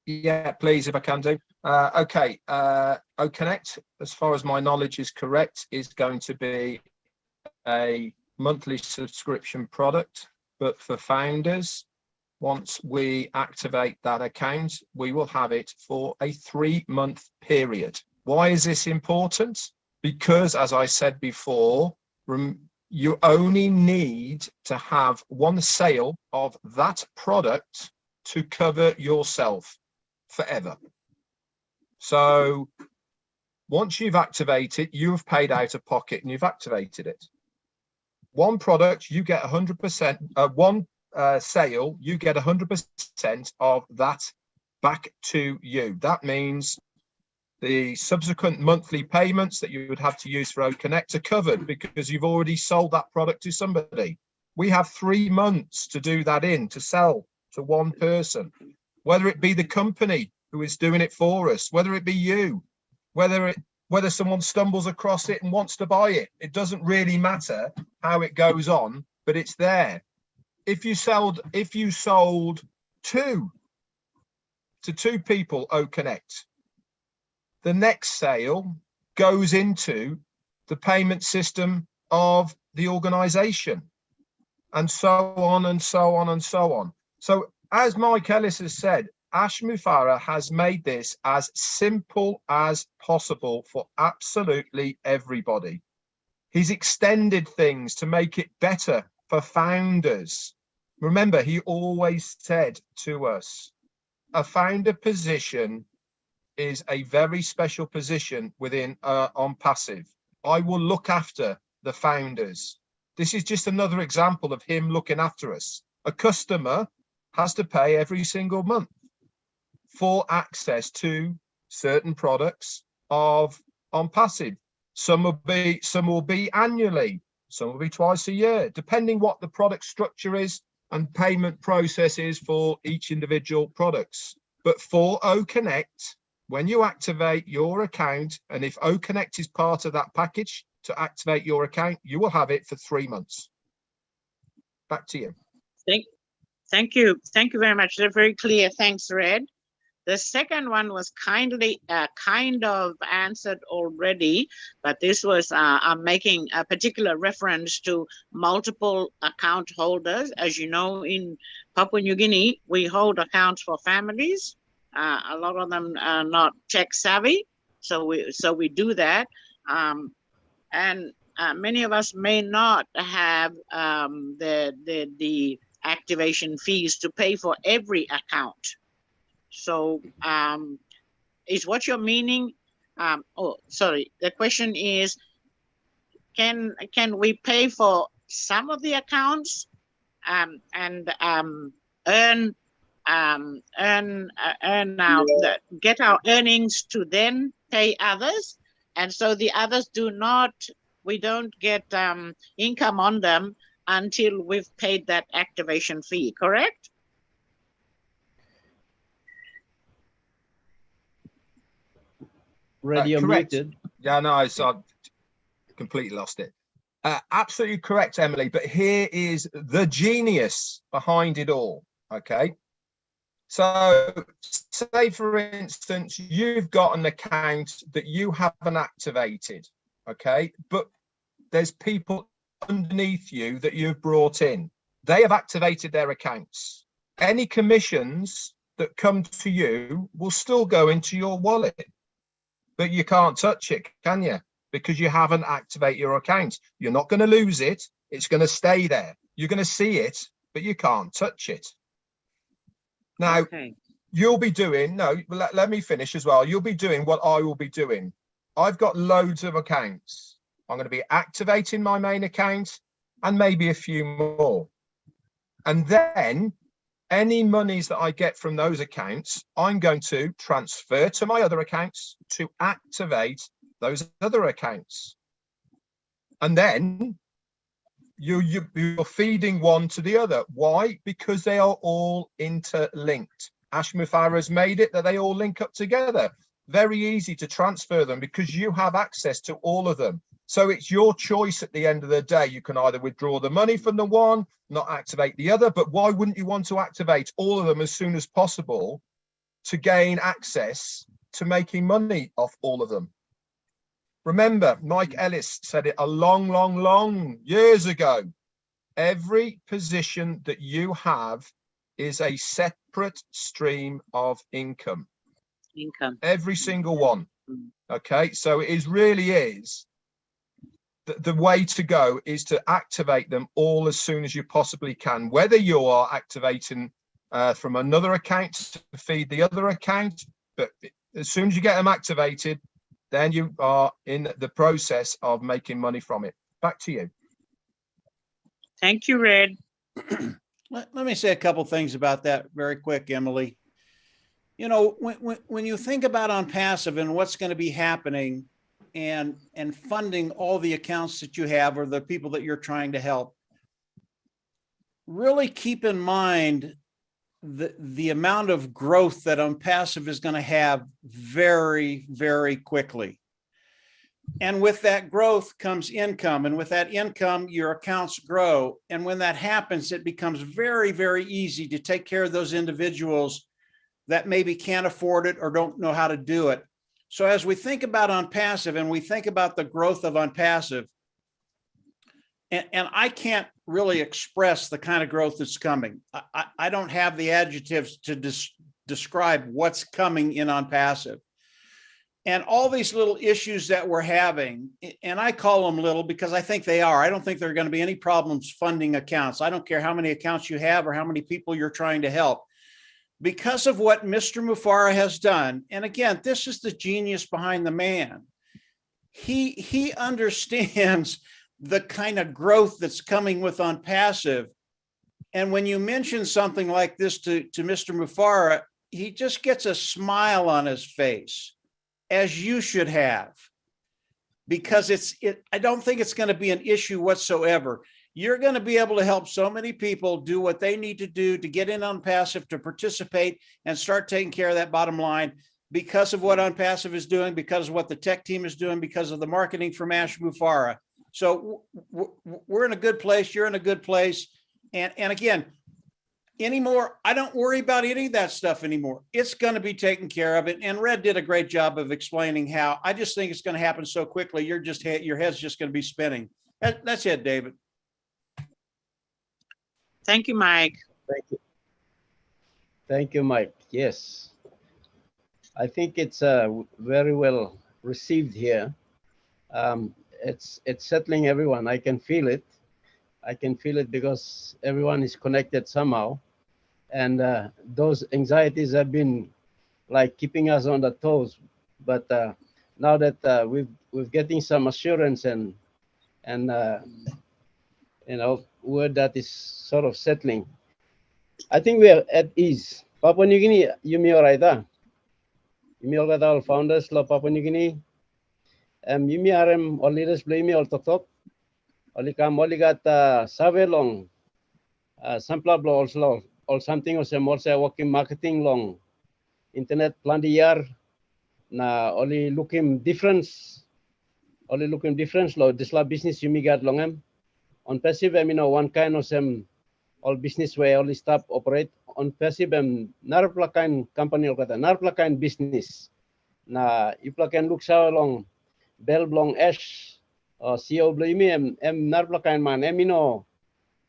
Yeah, please, if I can do. Okay, OConnect, as far as my knowledge is correct, is going to be a monthly subscription product, but for founders, once we activate that account, we will have it for a 3-month period. Why is this important? Because, as I said before, you only need to have 1 sale of that product to cover yourself forever. So once you've activated, you've paid out of pocket and you've activated it. 1 product, you get 100%, 1 sale, you get 100% of that back to you. That means the subsequent monthly payments that you would have to use for OConnect are covered because you've already sold that product to somebody. We have 3 months to do that to sell to 1 person, whether it be the company who is doing it for us, whether it be you, whether someone stumbles across it and wants to buy it. It doesn't really matter how it goes on, but it's there. If you sold 2 to 2 people OConnect, the next sale goes into the payment system of the organization, and so on and so on and so on. So as Mike Ellis has said, Ash Mufara has made this as simple as possible for absolutely everybody. He's extended things to make it better for founders. Remember, he always said to us, a founder position is a very special position within ONPASSIVE. I will look after the founders. This is just another example of him looking after us. A customer has to pay every single month for access to certain products of ONPASSIVE. Some will be annually, some will be twice a year, depending what the product structure is and payment process is for each individual products. But for OConnect, when you activate your account, and if OConnect is part of that package to activate your account, you will have it for 3 months. Back to you. Thank you. Thank you very much. They're very clear. Thanks, Red. The second one was kind of answered already, but this was I'm making a particular reference to multiple account holders. As you know, in Papua New Guinea, we hold accounts for families. A lot of them are not tech savvy, so we do that. And many of us may not have the activation fees to pay for every account. So is what you're meaning? Oh, sorry. The question is, can we pay for some of the accounts and earn get our earnings to then pay others, and so the others do not we don't get income on them until we've paid that activation fee, correct? Radio correct. muted. Yeah, no, I completely lost it. Absolutely correct, Emily. But here is the genius behind it all. Okay. So say, for instance, you've got an account that you haven't activated. Okay. But there's people underneath you that you've brought in. They have activated their accounts. Any commissions that come to you will still go into your wallet, but you can't touch it, can you? Because you haven't activated your account. You're not going to lose it. It's going to stay there. You're going to see it, but you can't touch it. Now, you'll be doing, let me finish as well. You'll be doing what I will be doing. I've got loads of accounts. I'm going to be activating my main account and maybe a few more. And then any monies that I get from those accounts, I'm going to transfer to my other accounts to activate those other accounts. And then you're feeding one to the other. Why? Because they are all interlinked. Ashmufara has made it that they all link up together. Very easy to transfer them because you have access to all of them. So it's your choice at the end of the day. You can either withdraw the money from the one, not activate the other, but why wouldn't you want to activate all of them as soon as possible to gain access to making money off all of them? Remember, Mike Ellis said it a long years ago. Every position that you have is a separate stream of income. Every single one. Okay, so it really is. The way to go is to activate them all as soon as you possibly can, whether you are activating from another account to feed the other account, but as soon as you get them activated, then you are in the process of making money from it. Back to you. Thank you, Red. Let me say a couple things about that very quick, Emily. You know, when you think about ONPASSIVE and what's going to be happening and funding all the accounts that you have or the people that you're trying to help, really keep in mind the amount of growth that ONPASSIVE is going to have very, very quickly. And with that growth comes income. And with that income, your accounts grow. And when that happens, it becomes very, very easy to take care of those individuals that maybe can't afford it or don't know how to do it. So as we think about ONPASSIVE and we think about the growth of ONPASSIVE, and I can't really express the kind of growth that's coming. I don't have the adjectives to describe what's coming in ONPASSIVE. And all these little issues that we're having, and I call them little because I think they are. I don't think there are going to be any problems funding accounts. I don't care how many accounts you have or how many people you're trying to help. Because of what Mr. Mufara has done, and again, this is the genius behind the man. He understands the kind of growth that's coming with ONPASSIVE. And when you mention something like this to Mr. Mufara, he just gets a smile on his face, as you should have, because I don't think it's going to be an issue whatsoever. You're going to be able to help so many people do what they need to do to get in ONPASSIVE, to participate and start taking care of that bottom line because of what ONPASSIVE is doing, because of what the tech team is doing, because of the marketing from Ash Mufara. So we're in a good place. You're in a good place. And again, anymore, I don't worry about any of that stuff anymore. It's going to be taken care of. And Red did a great job of explaining how. I just think it's going to happen so quickly. Your head's just going to be spinning. That's it, David. Thank you, Mike. Thank you. Thank you, Mike. Yes. I think it's very well received here. It's settling everyone. I can feel it. I can feel it because everyone is connected somehow. And those anxieties have been like keeping us on the toes. But now that we're getting some assurance and you know, word that is sort of settling, I think we are at ease. Papua New Guinea, Yumi Oraita. Yumi Oraita, all founders of Papua New Guinea. Yumi arem all leaders blame me all top. Oli kam oli got survey long. Sampla blo also or something or some also working marketing long. Internet plan the year. Na only looking difference. Only looking difference lo. This la business Yumi got long on passive. I mean, one kind of some all business way only stop operate on passive narplakan company or kata narplakan business. Na iplakan look sa long bell blong ash CEO blame narplakan man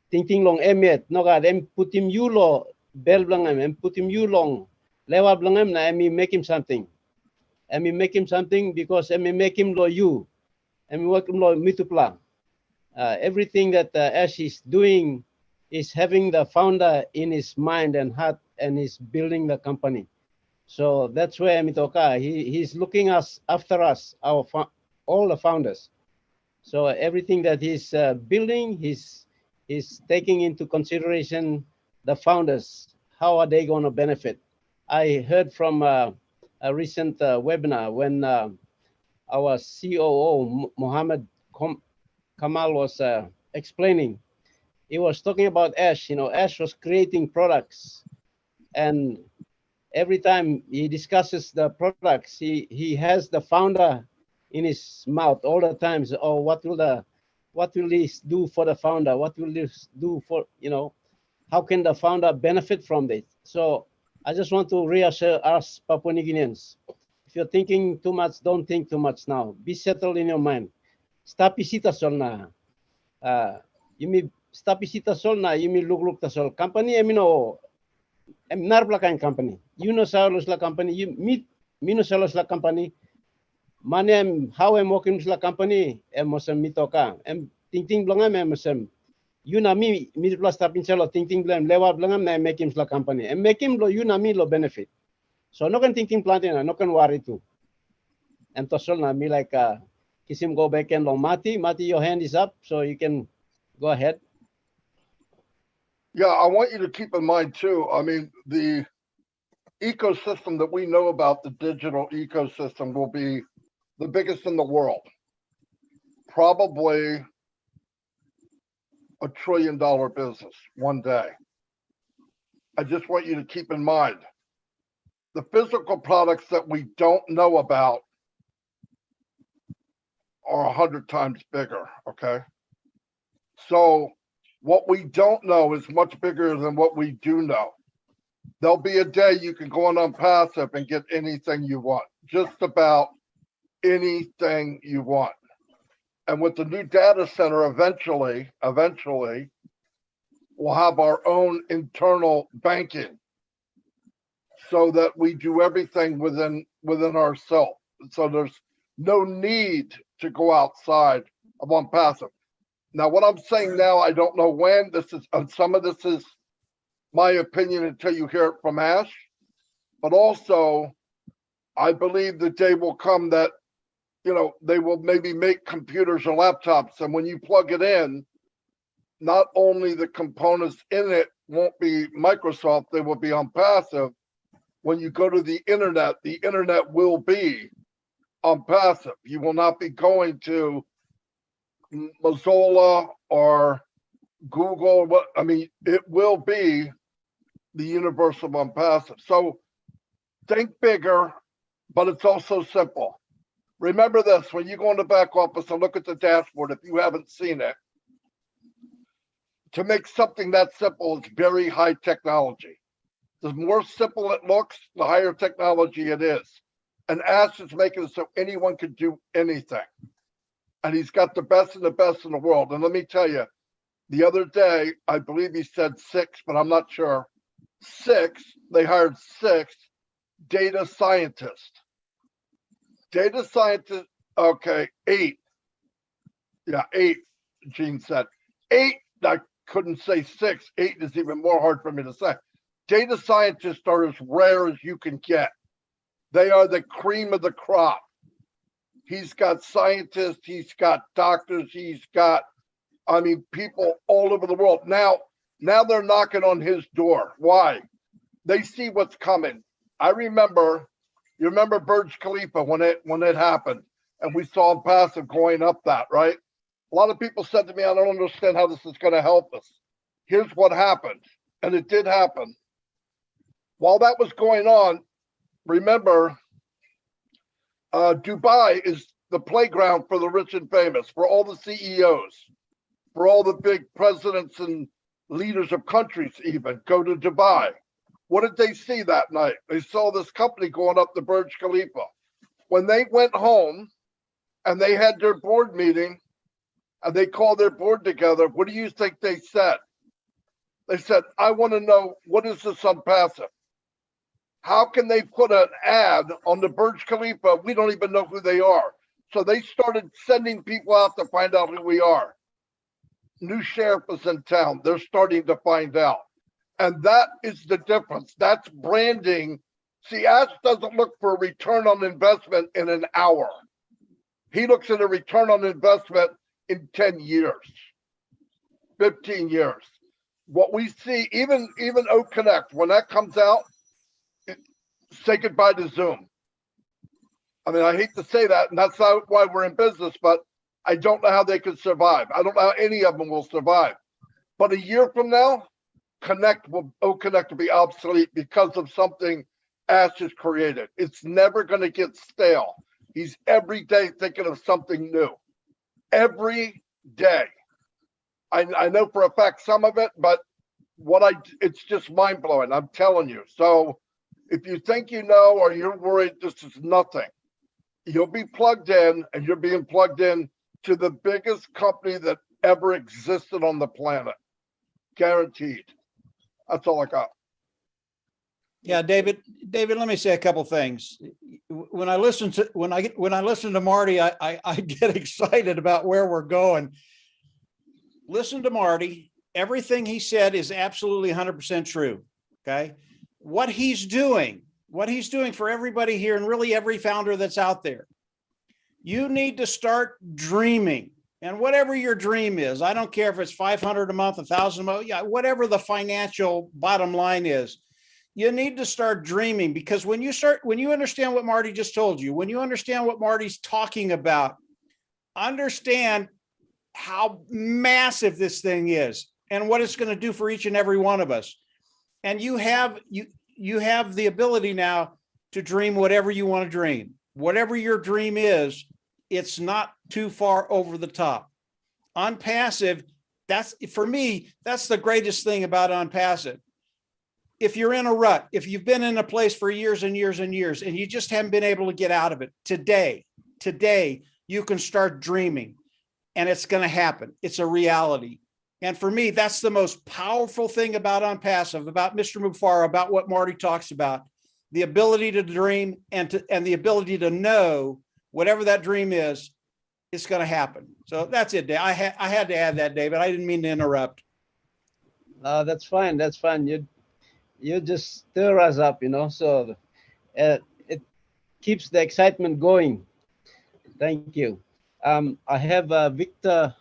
ting long yet no god put him you lo bell blong put him you long lewa blong na make him something make him something because make him lo you work him lo mitupla. Everything that Ash is doing is having the founder in his mind and heart, and he's building the company. So that's where Mitoka, he's looking after us, all the founders. So everything that he's building, he's taking into consideration the founders. How are they going to benefit? I heard from a recent webinar when our COO, Mohammed Kamal was explaining. He was talking about Ash. Ash was creating products, and every time he discusses the products, he has the founder in his mouth all the times. Oh, what will this do for the founder? What will this do for how can the founder benefit from this? So I just want to reassure us Papua New Guineans. If you're thinking too much, don't think too much now. Be settled in your mind. Stop isita solna. Yumi stop isita solna. Yumi look tasol company. Narplakan company. Saulus la company. You meet Saulus la company. Mane how working la company. Mosem mitoka. Ting blangam mosem. Mi plus tapin salo ting blam lewa blangam na make him la company. Make him lo mi lo benefit. So no can thinking planting no can worry too. And tosol na me like Kisim go back and long Mati, your hand is up, so you can go ahead. Yeah, I want you to keep in mind too. I mean, the ecosystem that we know about, the digital ecosystem, will be the biggest in the world. Probably $1 trillion business one day. I just want you to keep in mind the physical products that we don't know about are 100 times bigger, okay? So what we don't know is much bigger than what we do know. There'll be a day you can go on Unpassive and get anything you want, just about anything you want. And with the new data center, eventually, we'll have our own internal banking so that we do everything within ourselves. So there's no need to go outside of Unpassive. Now, what I'm saying now, I don't know when. Some of this is my opinion until you hear it from Ash. But also, I believe the day will come that, they will maybe make computers or laptops. And when you plug it in, not only the components in it won't be Microsoft, they will be Unpassive. When you go to the internet will be Unpassive. You will not be going to Mozilla or Google. It will be the universe of Unpassive. So think bigger, but it's also simple. Remember this, when you go in the back office and look at the dashboard, if you haven't seen it, to make something that simple, it's very high technology. The more simple it looks, the higher technology it is. And Ash is making it so anyone can do anything. And he's got the best of the best in the world. And let me tell you, the other day, I believe he said 6, but I'm not sure. 6, they hired 6 data scientists. Data scientists, okay, 8. Yeah, 8, Gene said. 8, I couldn't say 6. 8 is even more hard for me to say. Data scientists are as rare as you can get. They are the cream of the crop. He's got scientists, he's got doctors, he's got, people all over the world. Now they're knocking on his door. Why? They see what's coming. You remember Burj Khalifa when it happened. and we saw unpassive going up that, right? A lot of people said to me, I don't understand how this is going to help us. Here's what happened, and it did happen. While that was going on, remember, Dubai is the playground for the rich and famous, for all the CEOs, for all the big presidents and leaders of countries even go to Dubai. What did they see that night? They saw this company going up the Burj Khalifa. When they went home and they had their board meeting and they called their board together, what do you think they said? They said, I want to know, what is this unpassive? How can they put an ad on the Burj Khalifa? We don't even know who they are. So they started sending people out to find out who we are. New sheriff is in town. They're starting to find out. And that is the difference. That's branding. See, Ash doesn't look for a return on investment in an hour. He looks at a return on investment in 10 years, 15 years. What we see, even O Connect, when that comes out, say goodbye to Zoom. I mean, I hate to say that, and that's not why we're in business, but I don't know how they could survive. I don't know how any of them will survive. But a year from now, O Connect will be obsolete because of something Ash has created. It's never going to get stale. He's every day thinking of something new. Every day. I know for a fact some of it, but it's just mind blowing. I'm telling you. So if you think you know, or you're worried, this is nothing. You'll be plugged in, and you're being plugged in to the biggest company that ever existed on the planet. Guaranteed. That's all I got. Yeah, David, let me say a couple things. When I listen to Marty, I get excited about where we're going. Listen to Marty. Everything he said is absolutely 100% true. Okay. What he's doing for everybody here, and really every founder that's out there, you need to start dreaming. And whatever your dream is, I don't care if it's 500 a month, 1,000 a month, yeah, whatever the financial bottom line is, you need to start dreaming. Because when you understand what Marty just told you, when you understand what Marty's talking about, understand how massive this thing is and what it's going to do for each and every one of us. And you have the ability now to dream whatever you want to dream. Whatever your dream is, it's not too far over the top. Unpassive, for me, that's the greatest thing about Unpassive. If you're in a rut, if you've been in a place for years and years and years, and you just haven't been able to get out of it, today, you can start dreaming, and it's going to happen. It's a reality. And for me, that's the most powerful thing about Unpassive, about Mr. Mufara, about what Marty talks about, the ability to dream and the ability to know whatever that dream is, it's going to happen. So that's it, Dave. I had to add that, David. I didn't mean to interrupt. That's fine. That's fine. You just stir us up, so it keeps the excitement going. Thank you. I have Victor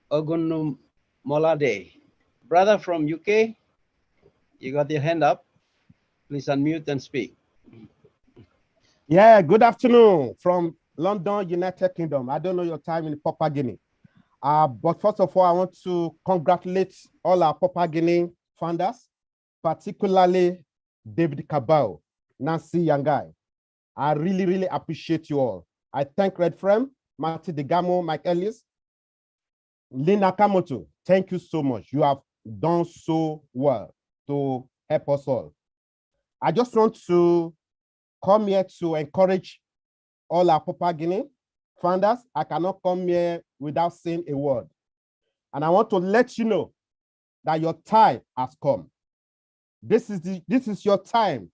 Ogunumolade, brother from UK. You got your hand up. Please unmute and speak. Yeah, good afternoon from London, United Kingdom. I don't know your time in Papua Guinea. But first of all, I want to congratulate all our Papua Guinea founders, particularly David Cabao, Nancy Yangai. I really, really appreciate you all. I thank Red Frame, Marty Degamo, Mike Ellis, Lina Kamoto. Thank you so much. You have done so well to help us all. I just want to come here to encourage all our Papua Guinea founders. I cannot come here without saying a word. And I want to let you know that your time has come. This is your time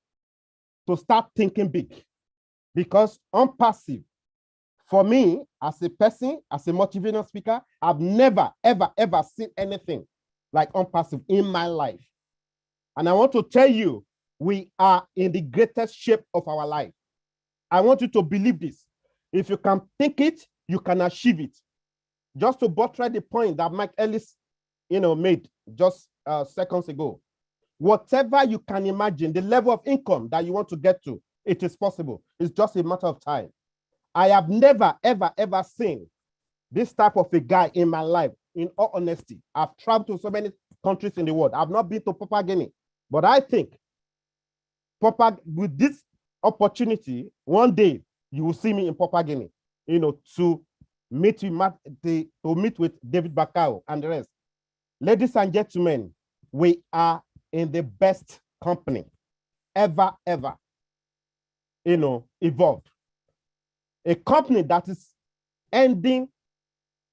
to start thinking big, because Unpassive, for me, as a person, as a motivational speaker, I've never, ever, ever seen anything like Unpassive in my life. And I want to tell you, we are in the greatest shape of our life. I want you to believe this. If you can think it, you can achieve it. Just to buttress the point that Mike Ellis, made just seconds ago. Whatever you can imagine, the level of income that you want to get to, it is possible. It's just a matter of time. I have never, ever, ever seen this type of a guy in my life, in all honesty. I've traveled to so many countries in the world. I've not been to Papua Guinea, but I think with this opportunity, one day you will see me in Papua Guinea, to meet with David Bakao and the rest. Ladies and gentlemen, we are in the best company ever, evolved. A company that is ending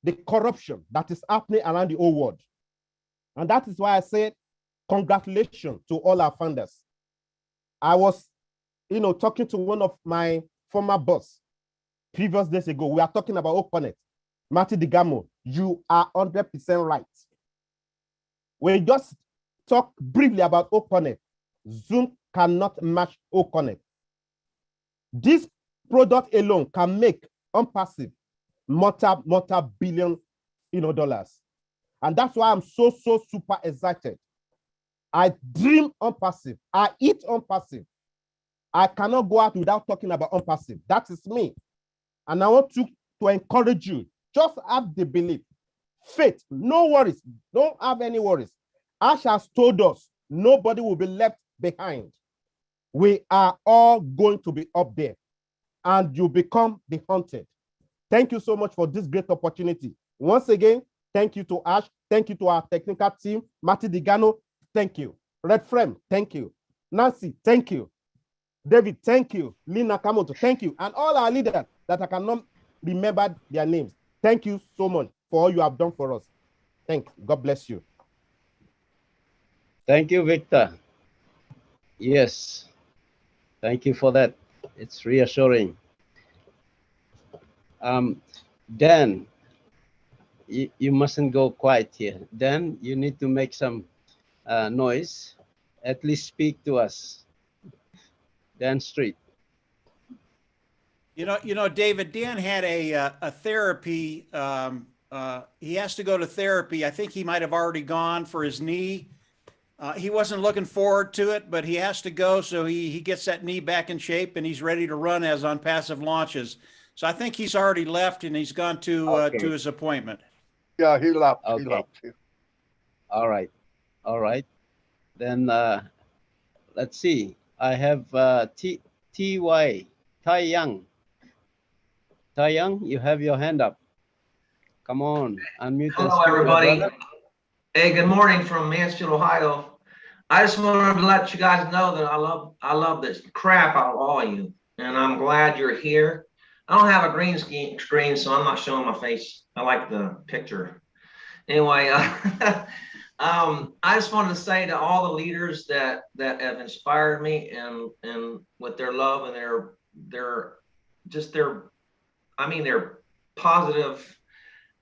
the corruption that is happening around the whole world. And that is why I said, congratulations to all our founders. I was, talking to one of my former boss previous days ago. We are talking about OConnect. Marty Digamo, you are 100% right. We just talk briefly about OConnect. Zoom cannot match OConnect. This product alone can make unpassive multi-billion dollars. And that's why I'm so super excited. I dream unpassive. I eat unpassive. I cannot go out without talking about unpassive. That is me. And I want to encourage you. Just have the belief. Faith. No worries. Don't have any worries. Ash has told us nobody will be left behind. We are all going to be up there. And you become the hunted. Thank you so much for this great opportunity. Once again, thank you to Ash. Thank you to our technical team. Marty Digano, thank you. Red Frame, thank you. Nancy, thank you. David, thank you. Lina Kamoto, thank you. And all our leaders that I cannot remember their names. Thank you so much for all you have done for us. Thanks. God bless you. Thank you, Victor. Yes. Thank you for that. It's reassuring. Dan, you mustn't go quiet here. Dan, you need to make some noise. At least speak to us. Dan Street. David, Dan had a therapy. He has to go to therapy. I think he might have already gone for his knee. He wasn't looking forward to it, but he has to go so he gets that knee back in shape and he's ready to run as unpassive launches. So I think he's already left and he's gone to his appointment. Yeah, he left. Okay. He left. All right. All right. Then let's see. I have T.Y. Tai Young. Tai Young, you have your hand up. Come on, unmute. Hello, everybody. Hey, good morning from Mansfield, Ohio. I just wanted to let you guys know that I love this crap out of all of you, and I'm glad you're here. I don't have a green screen, so I'm not showing my face. I like the picture. Anyway, I just wanted to say to all the leaders that have inspired me and with their love and their positive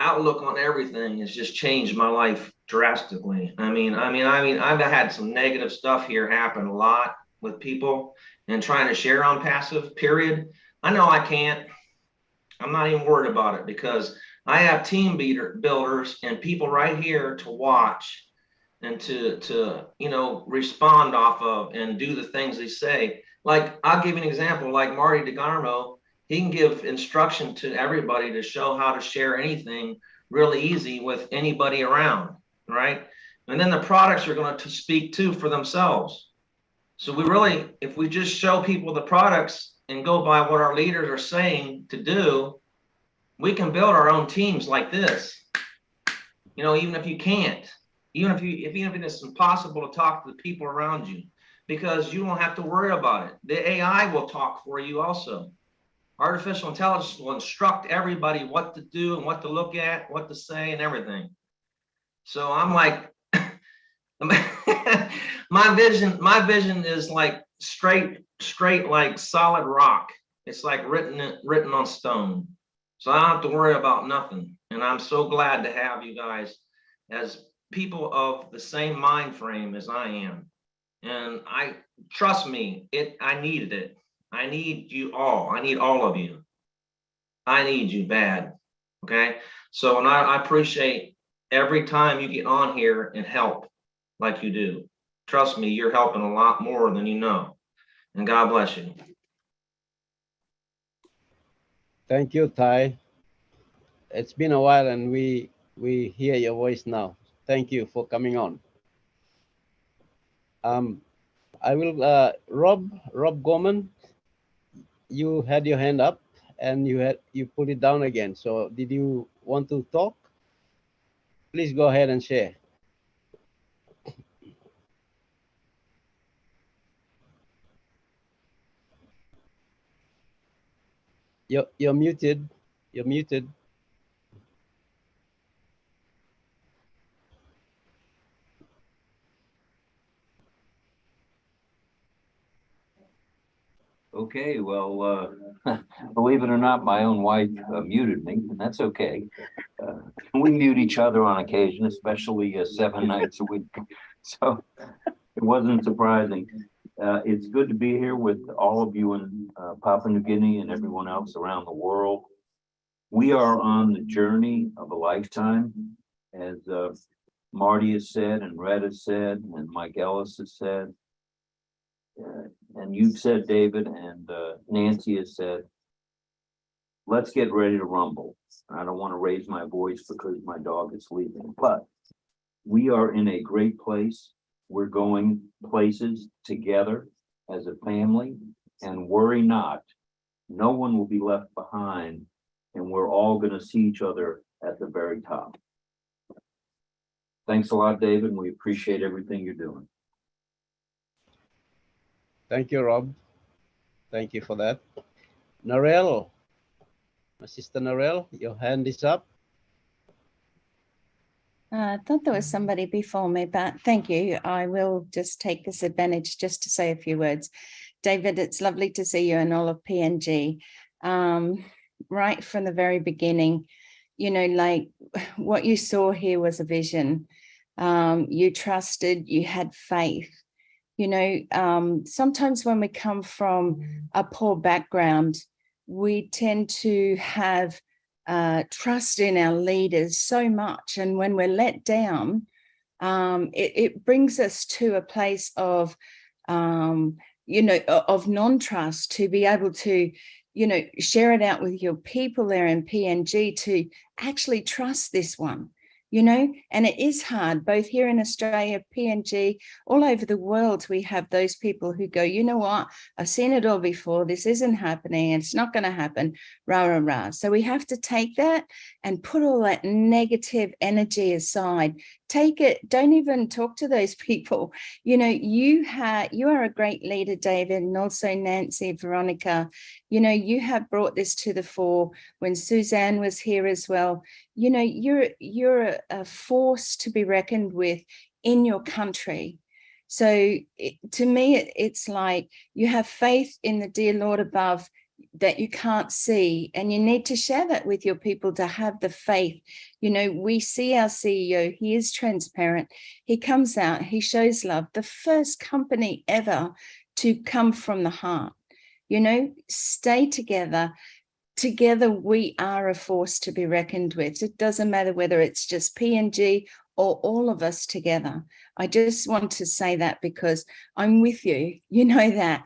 outlook on everything has just changed my life drastically. I mean, I've had some negative stuff here happen a lot with people and trying to share on passive, period. I know I can't. I'm not even worried about it because I have team builders and people right here to watch and to respond off of and do the things they say. Like, I'll give you an example, like Marty DeGarmo, he can give instruction to everybody to show how to share anything really easy with anybody around, right? And then the products are going to speak too for themselves. So we really, if we just show people the products and go by what our leaders are saying to do, we can build our own teams like this. Even if you can't, even if it's impossible to talk to the people around you, because you don't have to worry about it. The AI will talk for you also. Artificial intelligence will instruct everybody what to do and what to look at, what to say and everything. So I'm like, my vision is like straight like solid rock. It's like written on stone. So I don't have to worry about nothing. And I'm so glad to have you guys as people of the same mind frame as I am. And trust me, I needed it. I need you all. I need all of you. I need you bad. Okay. So, and I appreciate every time you get on here and help like you do. Trust me, you're helping a lot more than you know. And God bless you. Thank you, Ty. It's been a while and we hear your voice now. Thank you for coming on. I will, Rob Gorman, you had your hand up and you put it down again. So did you want to talk? Please go ahead and share. You're muted. You're muted. Okay, well, believe it or not, my own wife muted me, and that's okay. We mute each other on occasion, especially 7 nights a week. So it wasn't surprising. It's good to be here with all of you in Papua New Guinea and everyone else around the world. We are on the journey of a lifetime, as Marty has said, and Red has said, and Mike Ellis has said. And you've said, David, and Nancy has said, let's get ready to rumble. I don't want to raise my voice because my dog is sleeping, but we are in a great place. We're going places together as a family, and worry not, no one will be left behind, and we're all going to see each other at the very top. Thanks a lot, David, and we appreciate everything you're doing. Thank you, Rob. Thank you for that. Narelle, my sister Narelle, your hand is up. I thought there was somebody before me, but thank you. I will just take this advantage just to say a few words. David, it's lovely to see you and all of PNG. Right from the very beginning, you know, like what you saw here was a vision. You trusted, you had faith. You know, sometimes when we come from a poor background, we tend to have trust in our leaders so much. And when we're let down, it brings us to a place of, you know, of non-trust, to be able to, you know, share it out with your people there in PNG to actually trust this one. You know, and it is hard, both here in Australia, PNG, all over the world. We have those people who go, you know what, I've seen it all before. This isn't happening. It's not going to happen. Rah, rah, rah. So we have to take that and put all that negative energy aside. Take it. Don't even talk to those people. You know, you are a great leader, David, and also Nancy, Veronica. You know, you have brought this to the fore when Suzanne was here as well. You know, you're a force to be reckoned with in your country. So to me, it's like you have faith in the dear Lord above that you can't see, and you need to share that with your people to have the faith. You know, we see our CEO, he is transparent. He comes out, he shows love. The first company ever to come from the heart. You know, stay together. Together, we are a force to be reckoned with. It doesn't matter whether it's just PNG or all of us together. I just want to say that because I'm with you. You know that.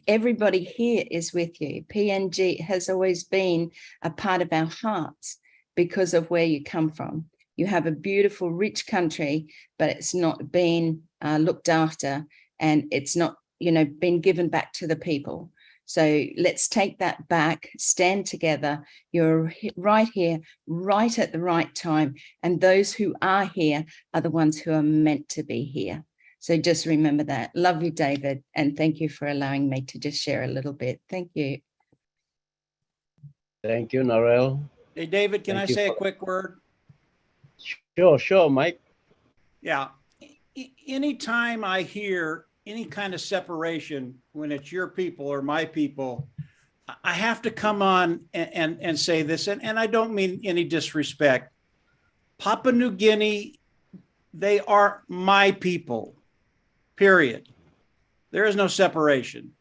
Everybody here is with you. PNG has always been a part of our hearts because of where you come from. You have a beautiful, rich country, but it's not been looked after, and it's not, you know, been given back to the people. So let's take that back, stand together. You're right here, right at the right time. And those who are here are the ones who are meant to be here. So just remember that. Love you, David. And thank you for allowing me to just share a little bit. Thank you. Thank you, Narelle. Hey, David, can I say a quick word? Sure, Mike. Yeah. Anytime I hear any kind of separation, when it's your people or my people, I have to come on and say this, and I don't mean any disrespect. Papua New Guinea, they are my people, period. There is no separation.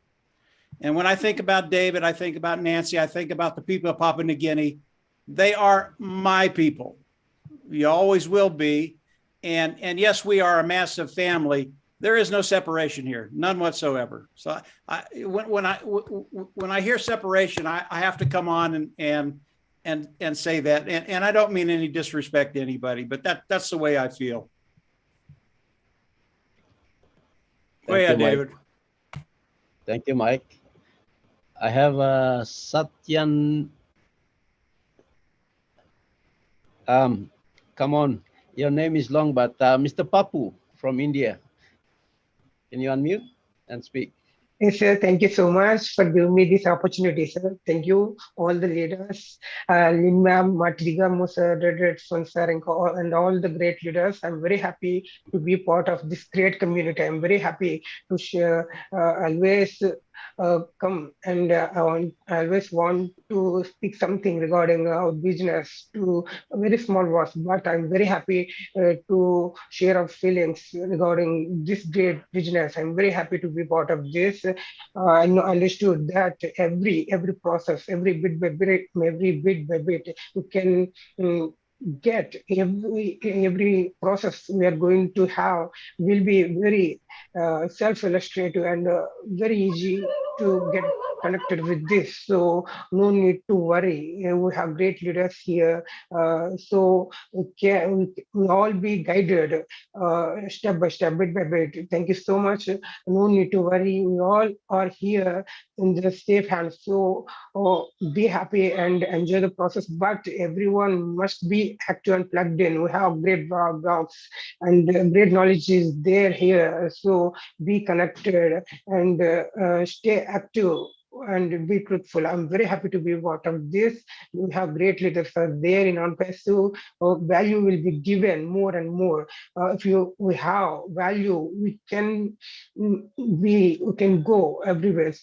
And when I think about David, I think about Nancy, I think about the people of Papua New Guinea. They are my people. You always will be. And yes, we are a massive family. there is no separation here, none whatsoever. So when I hear separation, I have to come on and say that, and I don't mean any disrespect to anybody, but that's the way I feel. Go ahead, David. Thank you, Mike. I have Satyan. Come on, your name is long, but Mr. Papu from India. Can you unmute and speak? Yes, sir. Thank you so much for giving me this opportunity, sir. Thank you, all the leaders, Lin ma'am, Matriga, Musa, Redson, sir, and all the great leaders. I'm very happy to be part of this great community. I'm very happy to share, always come and I always want to speak something regarding our business to a very small was, but I'm very happy to share our feelings regarding this great business. I'm very happy to be part of this. I understood that every process, every bit by bit, you can get every process we are going to have will be very self-illustrative and very easy to get connected with this. So no need to worry. We have great leaders here. So we all be guided step by step, bit by bit. Thank you so much. No need to worry. We all are here in the safe hands. So be happy and enjoy the process. But everyone must be active and plugged in. We have great blogs and great knowledge is there here. So be connected and stay active and be truthful. I'm very happy to be part of this. We have great leaders there in ONPASSIVE. Value will be given more and more. If we have value, we can go everywhere.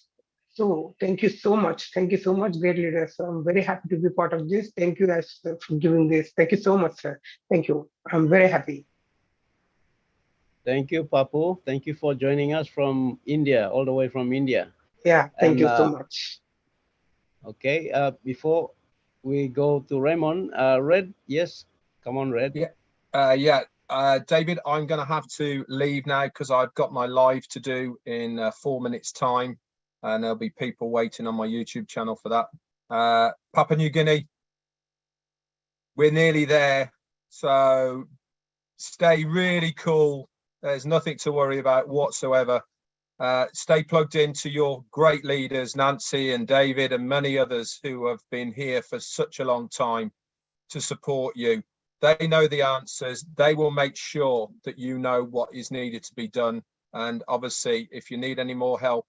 So thank you so much. Thank you so much, great leaders. I'm very happy to be part of this. Thank you guys for giving this. Thank you so much, sir. Thank you. I'm very happy. Thank you, Papu. Thank you for joining us from India, all the way from India. Yeah, thank you so much. Okay, before we go to Raymond, Red, yes, come on, Red. David, I'm going to have to leave now because I've got my live to do in 4 minutes' time, and there'll be people waiting on my YouTube channel for that. Papua New Guinea, we're nearly there, so stay really cool. There's nothing to worry about whatsoever. Stay plugged into your great leaders, Nancy and David and many others who have been here for such a long time to support you. They know the answers. They will make sure that you know what is needed to be done. And obviously, if you need any more help,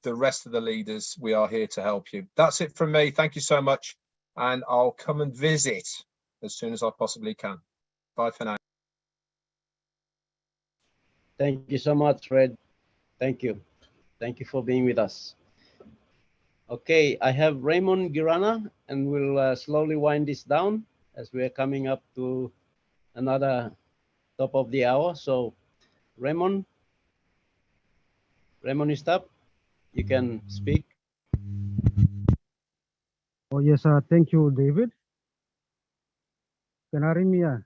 the rest of the leaders, we are here to help you. That's it from me. Thank you so much. And I'll come and visit as soon as I possibly can. Bye for now. Thank you so much, Red. Thank you. Thank you for being with us. Okay, I have Raymond Girana, and we'll slowly wind this down as we are coming up to another top of the hour. So Raymond, you stop. You can speak. Oh, yes, thank you, David. Can you hear me?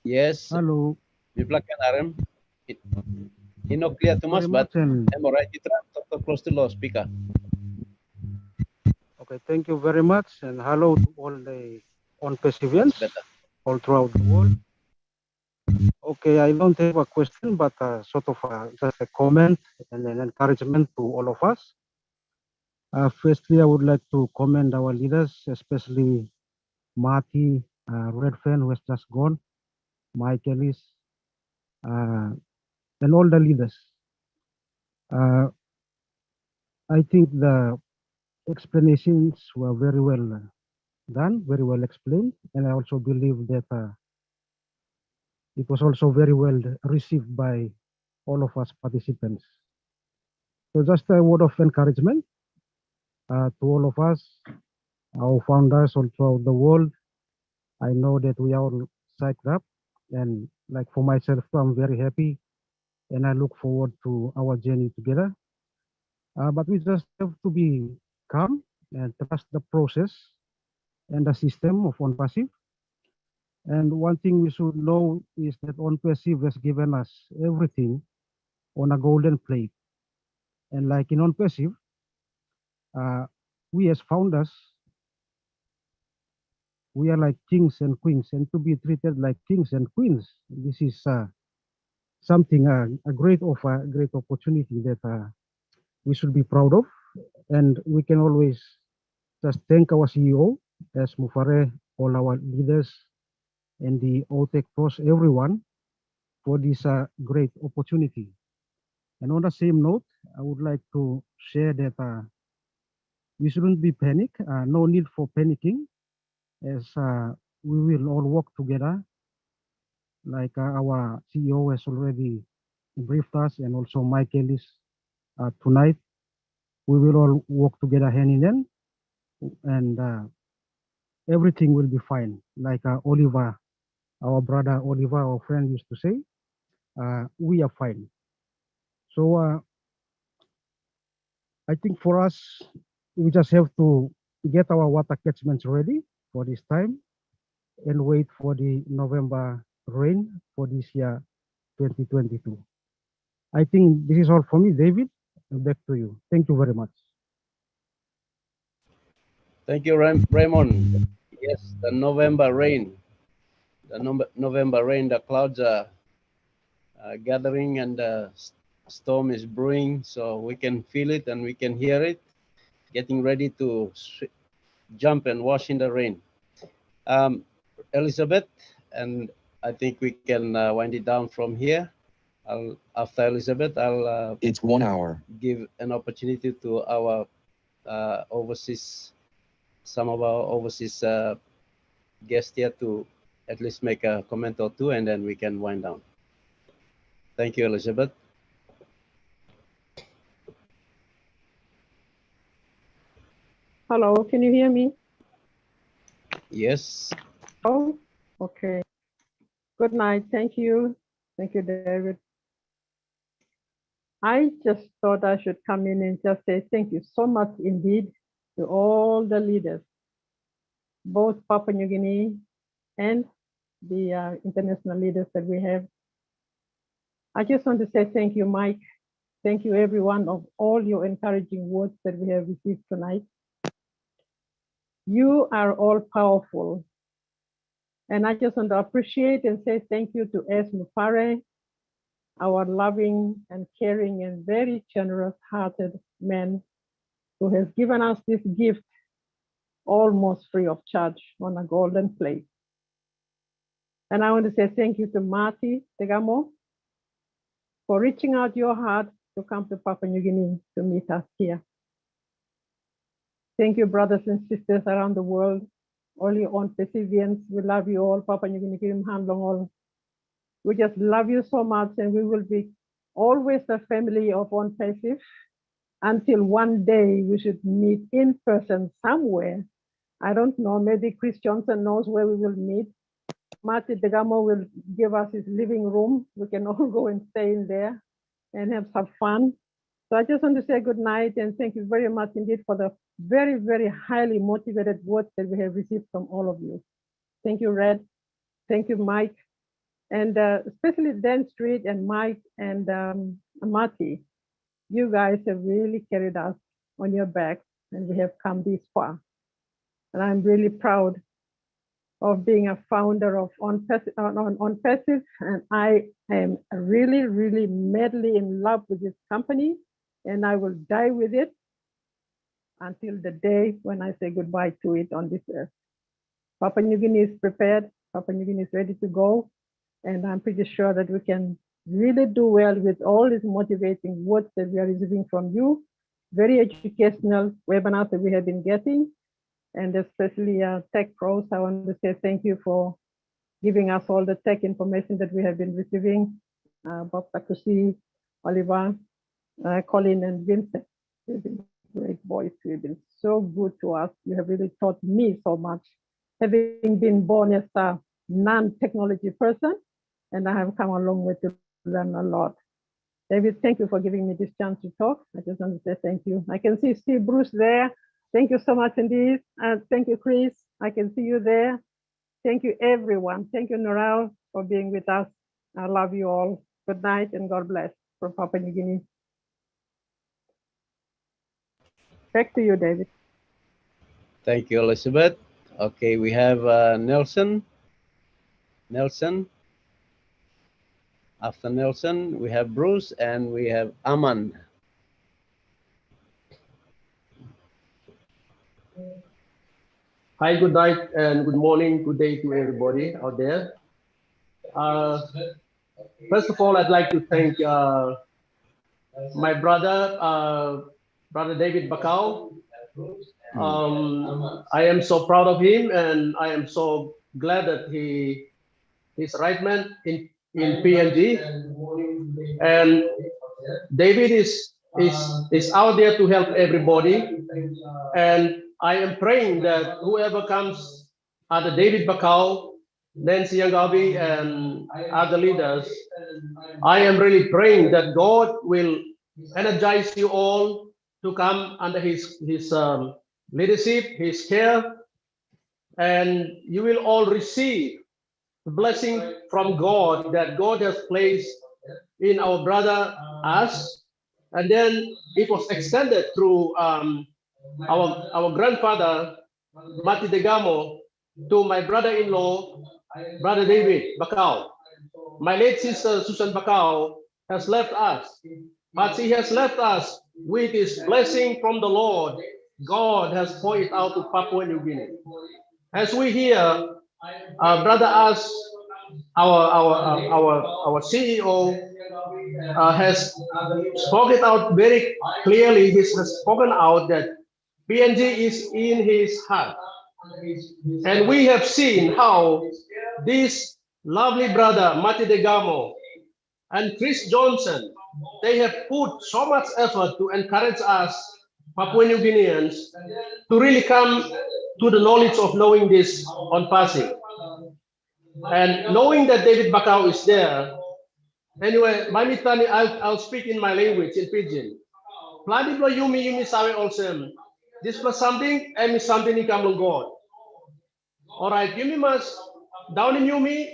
Yes. Hello. Not clear too much, but I'm all right. You try to talk close to the speaker. Okay, thank you very much, and hello to all the ONPASSIVians all throughout the world. Okay, I don't have a question, but sort of just a comment and an encouragement to all of us. Firstly, I would like to commend our leaders, especially Marty, Redfern, who has just gone, Mike Ellis, and all the leaders. I think the explanations were very well done, very well explained, and I also believe that it was also very well received by all of us participants. So just a word of encouragement to all of us, our founders all throughout the world. I know that we are all psyched up, and like for myself, I'm very happy, and I look forward to our journey together. But we just have to be calm and trust the process and the system of ONPASSIVE. And one thing we should know is that ONPASSIVE has given us everything on a golden plate. And like in ONPASSIVE, we as founders, we are like kings and queens, and to be treated like kings and queens, this is something, a great offer, a great opportunity that we should be proud of. And we can always just thank our CEO, as Mufare, all our leaders, and the OTEC pros, everyone, for this great opportunity. And on the same note, I would like to share that we shouldn't be panic, no need for panicking, as we will all work together, like our CEO has already briefed us, and also Mike Ellis tonight. We will all work together hand in hand, and everything will be fine. Like Oliver, our brother Oliver, our friend, used to say, we are fine. So I think for us, we just have to get our water catchments ready for this time and wait for the November rain for this year, 2022. I think this is all for me, David. Back to you. Thank you very much. Thank you, Raymond. Yes, the November rain. The November rain, the clouds are gathering and the storm is brewing, so we can feel it and we can hear it, getting ready to jump and wash in the rain. Elizabeth, and I think we can wind it down from here. After Elizabeth, I'll it's 1 hour. Give an opportunity to our overseas, some of our overseas guests here to at least make a comment or two, and then we can wind down. Thank you, Elizabeth. Hello, can you hear me? Yes. Oh, okay. Good night. Thank you. Thank you, David. I just thought I should come in and just say thank you so much indeed to all the leaders, both Papua New Guinea and the international leaders that we have. I just want to say thank you, Mike. Thank you, everyone, of all your encouraging words that we have received tonight. You are all powerful. And I just want to appreciate and say thank you to S. Mufare, our loving and caring and very generous-hearted man who has given us this gift almost free of charge on a golden plate. And I want to say thank you to Marty Tegamo for reaching out your heart to come to Papua New Guinea to meet us here. Thank you, brothers and sisters around the world, all your ONPASSIVians. We love you all, Papua New Guinea, Kirim Handlong all. We just love you so much, and we will be always a family of ONPASSIVE until one day we should meet in person somewhere. I don't know, maybe Chris Johnson knows where we will meet. Marty Degamo will give us his living room. We can all go and stay in there and have some fun. So I just want to say good night and thank you very much indeed for the very, very highly motivated words that we have received from all of you. Thank you, Red. Thank you, Mike. And especially Dan Street and Mike and Marty. You guys have really carried us on your back and we have come this far. And I'm really proud of being a founder of ONPASSIVE, and I am really, really madly in love with this company, and I will die with it until the day when I say goodbye to it on this earth. Papua New Guinea is prepared, Papua New Guinea is ready to go, and I'm pretty sure that we can really do well with all these motivating words that we are receiving from you, very educational webinars that we have been getting, and especially Tech Pros. I want to say thank you for giving us all the tech information that we have been receiving. Bob Takusi, Oliver, Colin, and Vincent. You've been great boys. You've been so good to us. You have really taught me so much. Having been born as a non-technology person, and I have come a long way to learn a lot. David, thank you for giving me this chance to talk. I just want to say thank you. I can see Steve Bruce there. Thank you so much indeed. And thank you, Chris. I can see you there. Thank you, everyone. Thank you, Noral, for being with us. I love you all. Good night and God bless from Papua New Guinea. Back to you, David. Thank you, Elizabeth. Okay, we have Nelson. Nelson. After Nelson, we have Bruce and we have Aman. Hi, good night and good morning, good day to everybody out there. First of all, I'd like to thank my brother, Brother David Bakau. I am so proud of him, and I am so glad that he's right man in PNG. And David is out there to help everybody. And I am praying that whoever comes, other David Bakau, Nancy Yangabi, and other leaders, I am really praying that God will energize you all to come under his leadership, his care, and you will all receive the blessing from God that God has placed in our brother us, and then it was extended through our grandfather Mati Degamo to my brother-in-law, Brother David Bakau. My late sister Susan Bakau has left us, but she has left us with his blessing from the Lord. God has poured it out to Papua New Guinea. As we hear, Brother As, our CEO, has spoken out very clearly. He has spoken out that PNG is in his heart. And we have seen how this lovely brother, Mati Degamo, and Chris Johnson, they have put so much effort to encourage us, Papua New Guineans, to really come to the knowledge of knowing this ONPASSIVE. And knowing that David Bakau is there, anyway, Mamitani, I'll speak in my language, in Pidgin. Pladi blo yumi sawe olsem. This was something, and something in God. All right, Yumi must down in Yumi.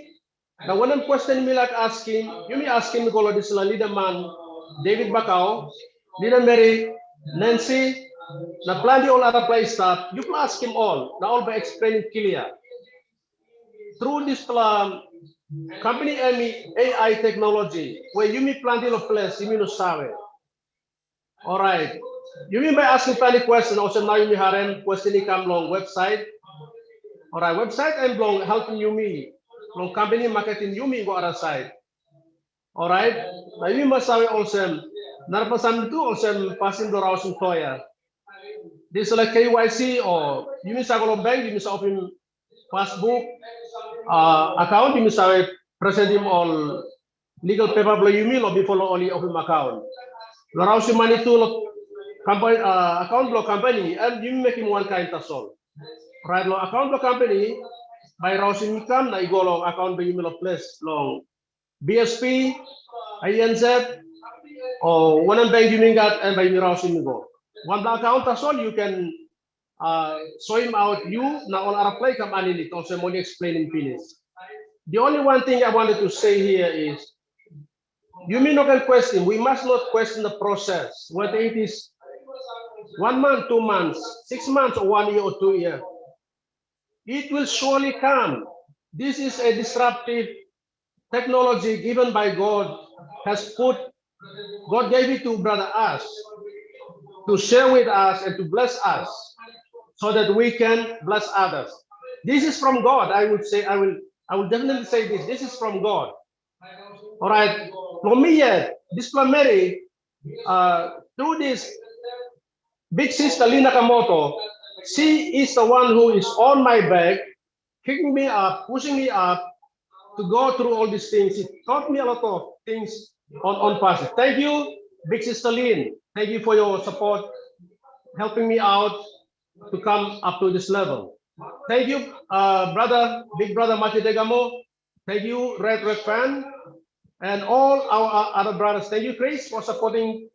Now, when I'm questioning me like asking, Yumi asking me kalau this leader man, David Bakau, leader Mary, Nancy, now plenty all other place stuff. You can ask him all. Now all by explaining clear. Through this company AI technology, where Yumi plenty of place, Yumi no sabe. All right. Yumi by asking plenty question. Also now Yumi harem question come long website. All right, website and blog helping Yumi. Long company marketing Yumi go other side. All right. Now Yumi must have also narpasan itu also passing the house employer. This is like KYC or Yumi sagolo bank, Yumi sa open passbook account, Yumi sa present him all legal paper below Yumi lo before only open account. Lo house money to company account below company and Yumi make him one kind of all. Right, lo account lo company by rousing income na igolo account by email place long BSP, INZ, or one bank you got and by rousing go. One account as all you can show him out you now all are play come anili also money explaining finish. The only one thing I wanted to say here is you may not can question, we must not question the process, whether it is 1 month, 2 months, 6 months, or 1 year or 2 years. It will surely come. This is a disruptive technology given by God, God gave it to Brother Us to share with us and to bless us so that we can bless others. This is from God. I would say, I will definitely say this. This is from God. All right. For me yet, this primary, through this big sister Lina Kamoto, she is the one who is on my back, kicking me up, pushing me up to go through all these things. She taught me a lot of things on ONPASSIVE. Thank you, big sister Lynn. Thank you for your support, helping me out to come up to this level. Thank you, big brother Mati Degamo. Thank you, Red Fan, and all our other brothers. Thank you, Chris, for supporting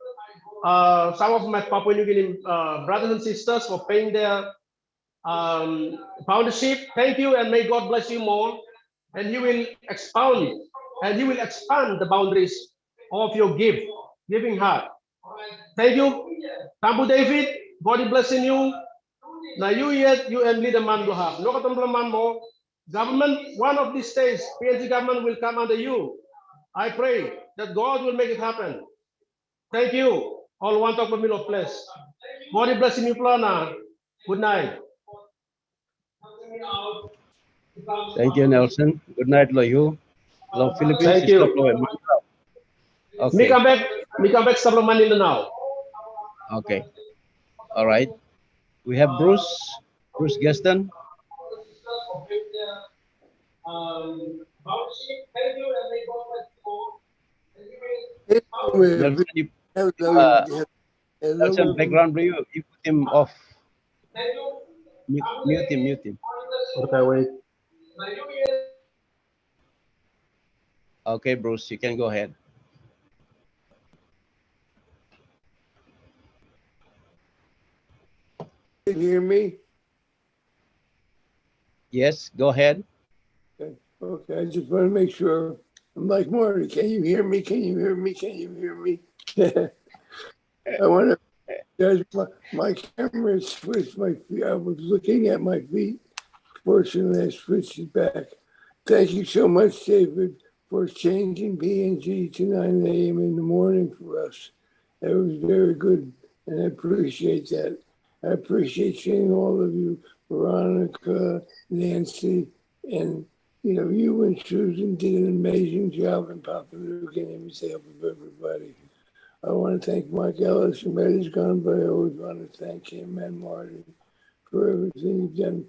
some of my Papua New Guinea brothers and sisters for paying their foundership. Thank you, and may God bless you more. And you will expound, and you will expand the boundaries of your giving heart. Thank you, Tambu David. God is blessing you. Now you yet you and leader man to have. No man more. Government, one of these days, PNG government will come under you. I pray that God will make it happen. Thank you. All one talk of place. God is blessing you, Plana. Good night. Thank you, Nelson. Good night, Loyu. Long Philippines Thank is you. Okay. Me come back several money now. Okay. All right. We have Bruce Gaston. Nelson, Nelson, background you put him off. Mute him. Okay, wait. Okay, Bruce, you can go ahead. Can you hear me? Yes, go ahead. Okay, I just want to make sure. I'm like, Marty, can you hear me? Can you hear me? Can you hear me? I want to judge my camera switched my feet. I was looking at my feet. Fortunately, I switched it back. Thank you so much, David, for changing PNG to 9 a.m. in the morning for us. That was very good, and I appreciate that. I appreciate seeing all of you, Veronica, Nancy, and you and Susan did an amazing job in Papua New Guinea with the help of everybody. I want to thank Mike Ellis, who made us gone, but I always want to thank him and Marty for everything you've done.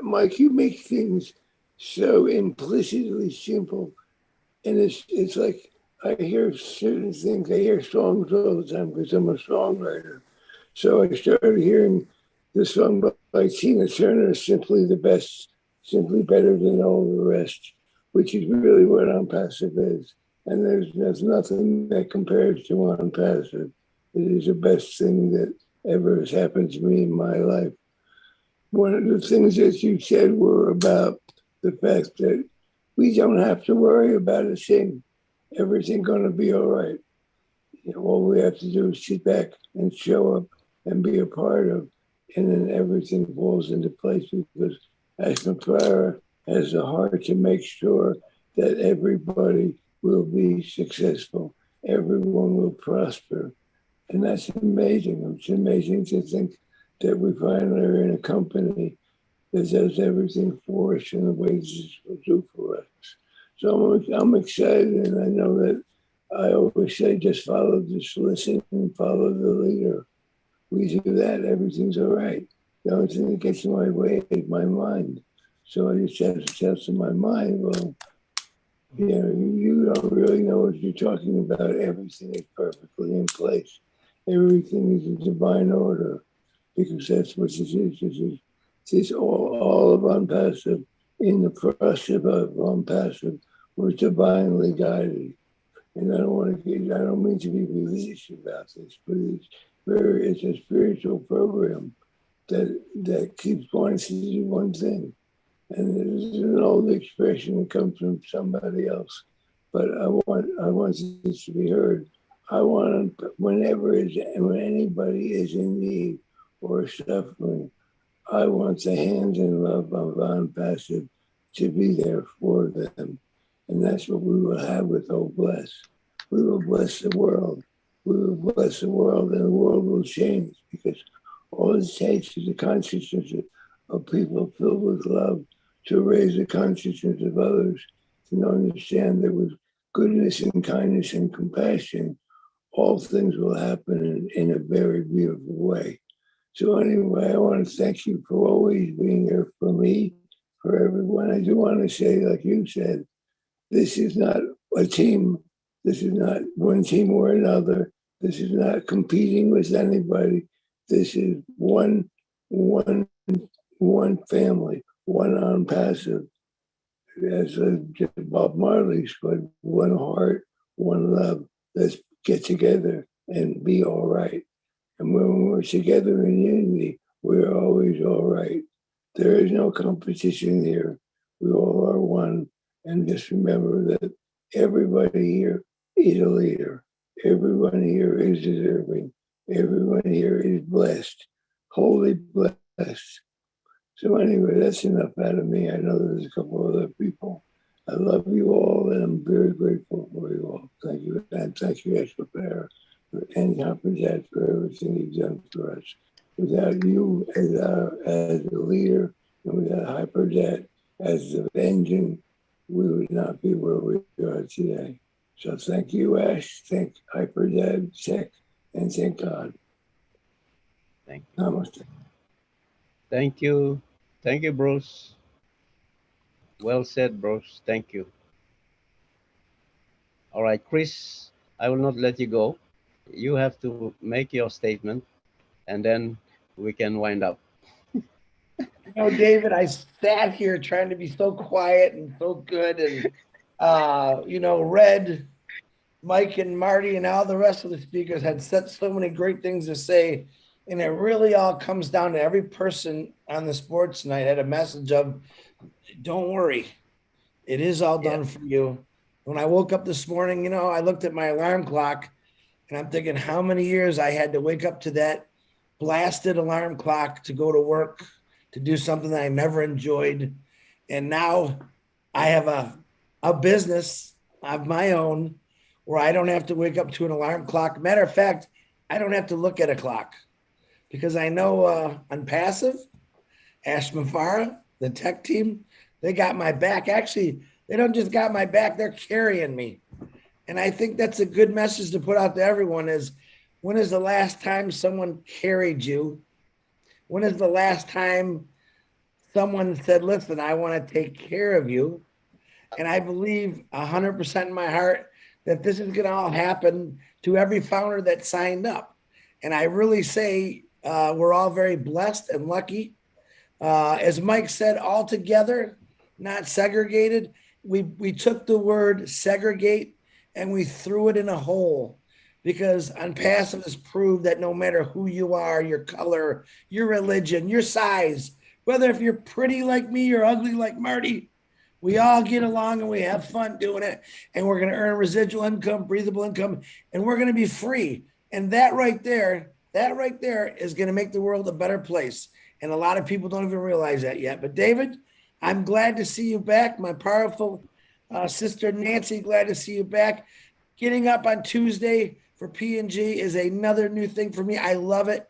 Mike, you make things so implicitly simple, and it's like I hear certain things. I hear songs all the time because I'm a songwriter. So I started hearing the song by Tina Turner, Simply the Best, Simply Better Than All the Rest, which is really what unpassive is. And there's nothing that compares to unpassive. It is the best thing that ever has happened to me in my life. One of the things that you said were about the fact that we don't have to worry about a thing. Everything's going to be all right. All we have to do is sit back and show up and be a part of, and then everything falls into place because Ashman has the heart to make sure that everybody will be successful. Everyone will prosper. And that's amazing. It's amazing to think that we finally are in a company that does everything for us in the ways it's will do for us. So I'm excited, and I know that I always say just listen and follow the leader. We do that, everything's all right. The only thing that gets in my way is my mind. So I just have to tell to my mind, well, you don't really know what you're talking about. Everything is perfectly in place. Everything is in divine order because that's what this is. This is all of unpassive. In the process of unpassive, we're divinely guided. And I don't mean to be religious about this, but it's a spiritual program that keeps wanting to do one thing. And there's an old expression that comes from somebody else, but I want this to be heard. I want when anybody is in need or suffering, I want the hands and love of unpassive to be there for them. And that's what we will have with Oh Bless. We will bless the world. We will bless the world, and the world will change because all it takes is the consciousness of people filled with love to raise the consciousness of others to understand that with goodness and kindness and compassion, all things will happen in a very beautiful way. So anyway, I want to thank you for always being there for me, for everyone. I do want to say, like you said, this is not a team. This is not one team or another. This is not competing with anybody. This is one family, one unpassive. As Bob Marley said, one heart, one love. Let's get together and be all right. And when we're together in unity, we're always all right. There is no competition here. We all are one. And just remember that everybody here is a leader. Everyone here is deserving. Everyone here is blessed, wholly blessed. So anyway, that's enough out of me. I know there's a couple other people. I love you all, and I'm very grateful for you all. Thank you, and thank you, Esther Fair, and Dad for everything you've done for us. Without you as a leader, and without Hyper Dad as the engine, we would not be where we are today. So thank you, Ash. Thank Hyper Dad, Tech, and thank God. Thank you. Namaste. Thank you. Thank you, Bruce. Well said, Bruce. Thank you. All right, Chris, I will not let you go. You have to make your statement, and then we can wind up. You know, David, I sat here trying to be so quiet and so good, and you know, Red, Mike, and Marty, and all the rest of the speakers had said so many great things to say, and it really all comes down to every person on the sports night had a message of, "Don't worry, it is all done for you." When I woke up this morning, you know, I looked at my alarm clock, and I'm thinking how many years I had to wake up to that blasted alarm clock to go to work, to do something that I never enjoyed. And now I have a business of my own where I don't have to wake up to an alarm clock. Matter of fact, I don't have to look at a clock because I know Unpassive, Ash Mafara, the tech team, they got my back. Actually, they don't just got my back, they're carrying me. And I think that's a good message to put out to everyone is, when is the last time someone carried you? When is the last time someone said, listen, I want to take care of you? And I believe 100% in my heart that this is going to all happen to every founder that signed up. And I really say we're all very blessed and lucky. As Mike said, all together, not segregated. We took the word segregate and we threw it in a hole, because Unpassive has proved that no matter who you are, your color, your religion, your size, whether if you're pretty like me or ugly like Marty, we all get along and we have fun doing it. And we're going to earn residual income, breathable income, and we're going to be free. And that right there is going to make the world a better place. And a lot of people don't even realize that yet. But David, I'm glad to see you back. My powerful sister Nancy, glad to see you back. Getting up on Tuesday for PNG is another new thing for me. I love it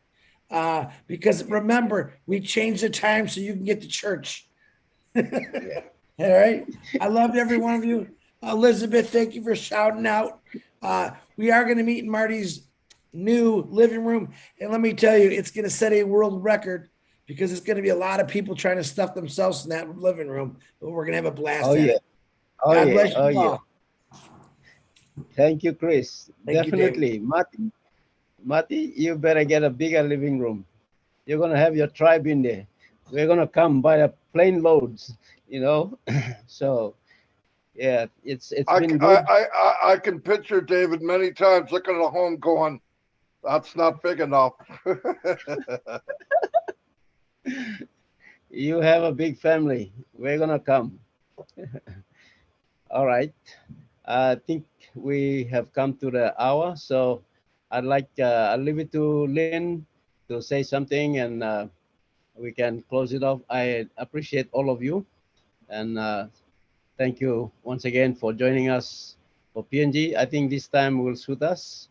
because remember, we changed the time so you can get to church. All right. I loved every one of you. Elizabeth, thank you for shouting out. We are going to meet in Marty's new living room. And let me tell you, it's going to set a world record because it's going to be a lot of people trying to stuff themselves in that living room. But we're going to have a blast at it. God bless you all. Thank you, Chris. Thank Definitely. Mati, you better get a bigger living room. You're going to have your tribe in there. We're going to come by the plane loads, you know. So, yeah, it's been good. I can picture David many times looking at a home going, that's not big enough. You have a big family. We're going to come. All right. I think we have come to the hour. So I'll leave it to Lynn to say something, and we can close it off. I appreciate all of you. And thank you once again for joining us for PNG. I think this time will suit us.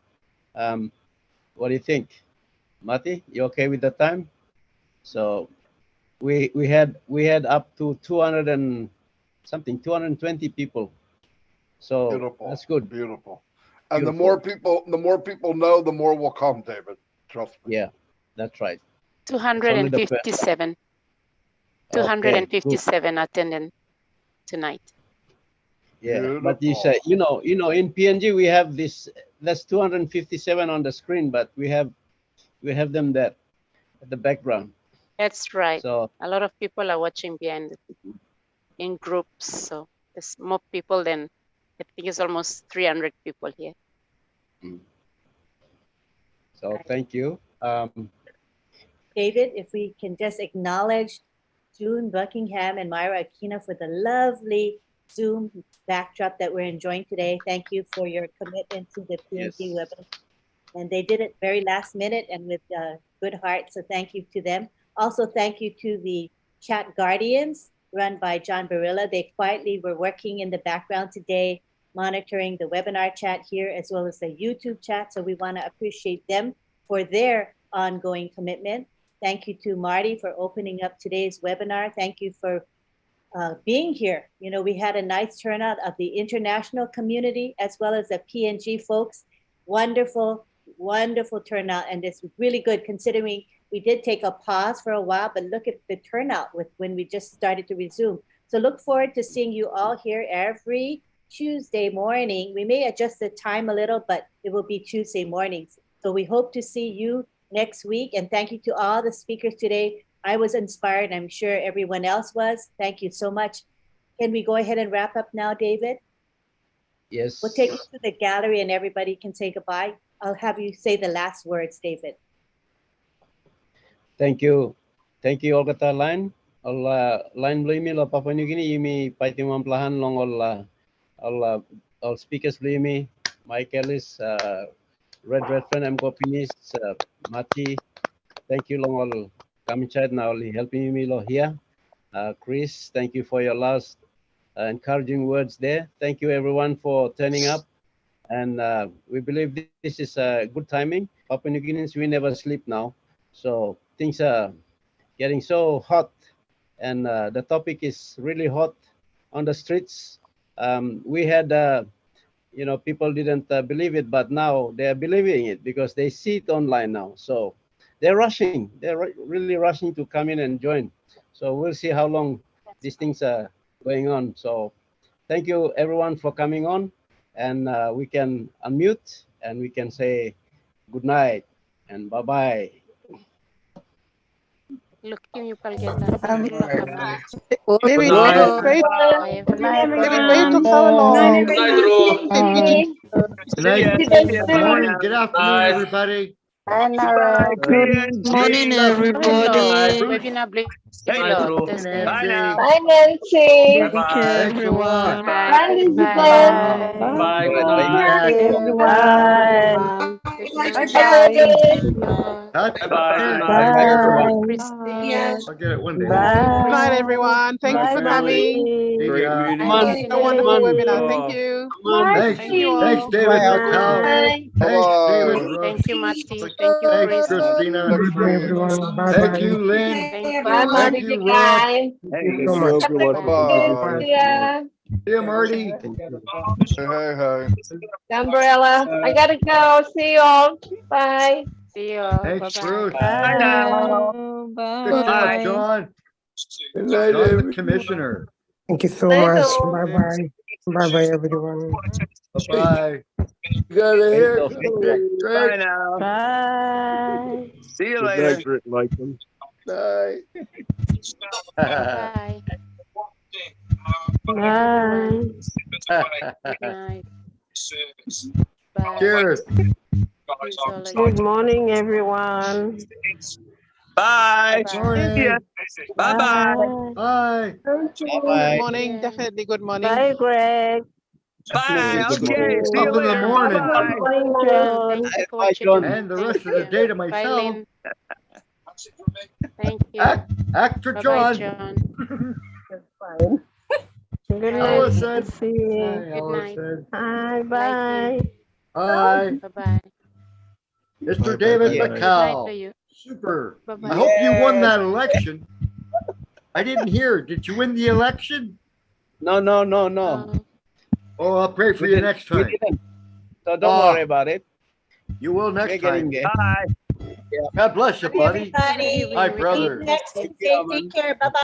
What do you think? Mati, you okay with the time? So we had up to 200 and something, 220 people. So beautiful. That's good. Beautiful. And the more people know, the more will come, David. Trust me. Yeah, that's right. 257. 257 attending tonight. Yeah, beautiful. but you say, you know, in PNG we have this. That's 257 on the screen, but we have them there at the background. That's right. So a lot of people are watching behind in groups. So there's more people than, I think it's almost 300 people here. So thank you. David, if we can just acknowledge June Buckingham and Myra Aquina for the lovely Zoom backdrop that we're enjoying today. Thank you for your commitment to the PNG webinar. And they did it very last minute and with good heart. So thank you to them. Also, thank you to the chat guardians run by John Barilla. They quietly were working in the background today, monitoring the webinar chat here as well as the YouTube chat. So we want to appreciate them for their ongoing commitment. Thank you to Marty for opening up today's webinar. Thank you for being here. You know, we had a nice turnout of the international community as well as the PNG folks. Wonderful, wonderful turnout. And it's really good considering we did take a pause for a while, but look at the turnout with when we just started to resume. So look forward to seeing you all here every Tuesday morning. We may adjust the time a little, but it will be Tuesday mornings. So we hope to see you next week. And thank you to all the speakers today. I was inspired. I'm sure everyone else was. Thank you so much. Can we go ahead and wrap up now, David? Yes. We'll take you to the gallery and everybody can say goodbye. I'll have you say the last words, David. Thank you. Thank you, all kata line. All line blimi lo Papua New Guinea yimi paitimam plahan long all speakers blimi. Mike Ellis, Red friend, I'm Gopinis, Mati. Thank you long all coming chat now helping me lo here. Chris, thank you for your last encouraging words there. Thank you everyone for turning up. And we believe this is good timing. Papua New Guineans, we never sleep now. So things are getting so hot and the topic is really hot on the streets. We had, you know, people didn't believe it, but now they're believing it because they see it online now. So they're rushing, really rushing to come in and join. So we'll see how long these things are going on. So thank you everyone for coming on, and we can unmute and we can say good night and bye-bye. Look, you palgeta. David, kayo took so long. Good night. Good morning. Good afternoon, everybody. Good morning, everybody. Bye, Nancy. Thanks a lot. Bye, Elizabeth. Bye. Bye, everyone. I'll get it one day. Good night, everyone. Thank you for coming. Great meeting. A wonderful webinar. Thank you. Thanks, Thank you all. thanks, David Patel. Thanks, David Rush. Thank you, Mati. Thank you, Thanks, Chris. Christina. Thank you, Lynn. Bye, Thank you, Rob. Thank you so much. Bye-bye. See you, Marty. Hey. Umbrella. I gotta go. See you all. Bye. See you all. Thanks, Bye-bye. Bruce. Bye now. Good job, John. Good night, John, the commissioner. Thank you so much. Bye-bye. Bye-bye, everyone. Bye-bye. Got a hair. Bye now. Bye. See you later. Bye. Bye. Bye. Good night. Bye. Cheers. Good morning, everyone. Bye. Morning. Bye-bye. Bye. Good morning. Definitely good morning. Bye, Greg. Bye. Okay. See you Up in the later. morning. Bye. Morning, John. Thank you for watching. And the rest of the day to myself. Lynn. Thank you. Actor Bye-bye, John. John. Fine. Good night. Allison. See you. Good night. Bye. Bye. Bye. Bye-bye. Mr. David Good night to McCall. you. Super. Bye-bye. I hope you won that election. I didn't hear. Did you win the election? No. Oh, I'll pray for you next time. So don't worry about it. You will next time. Bye. God bless you, buddy. Everybody. Hi, brother. Next Tuesday. Take care. Bye-bye.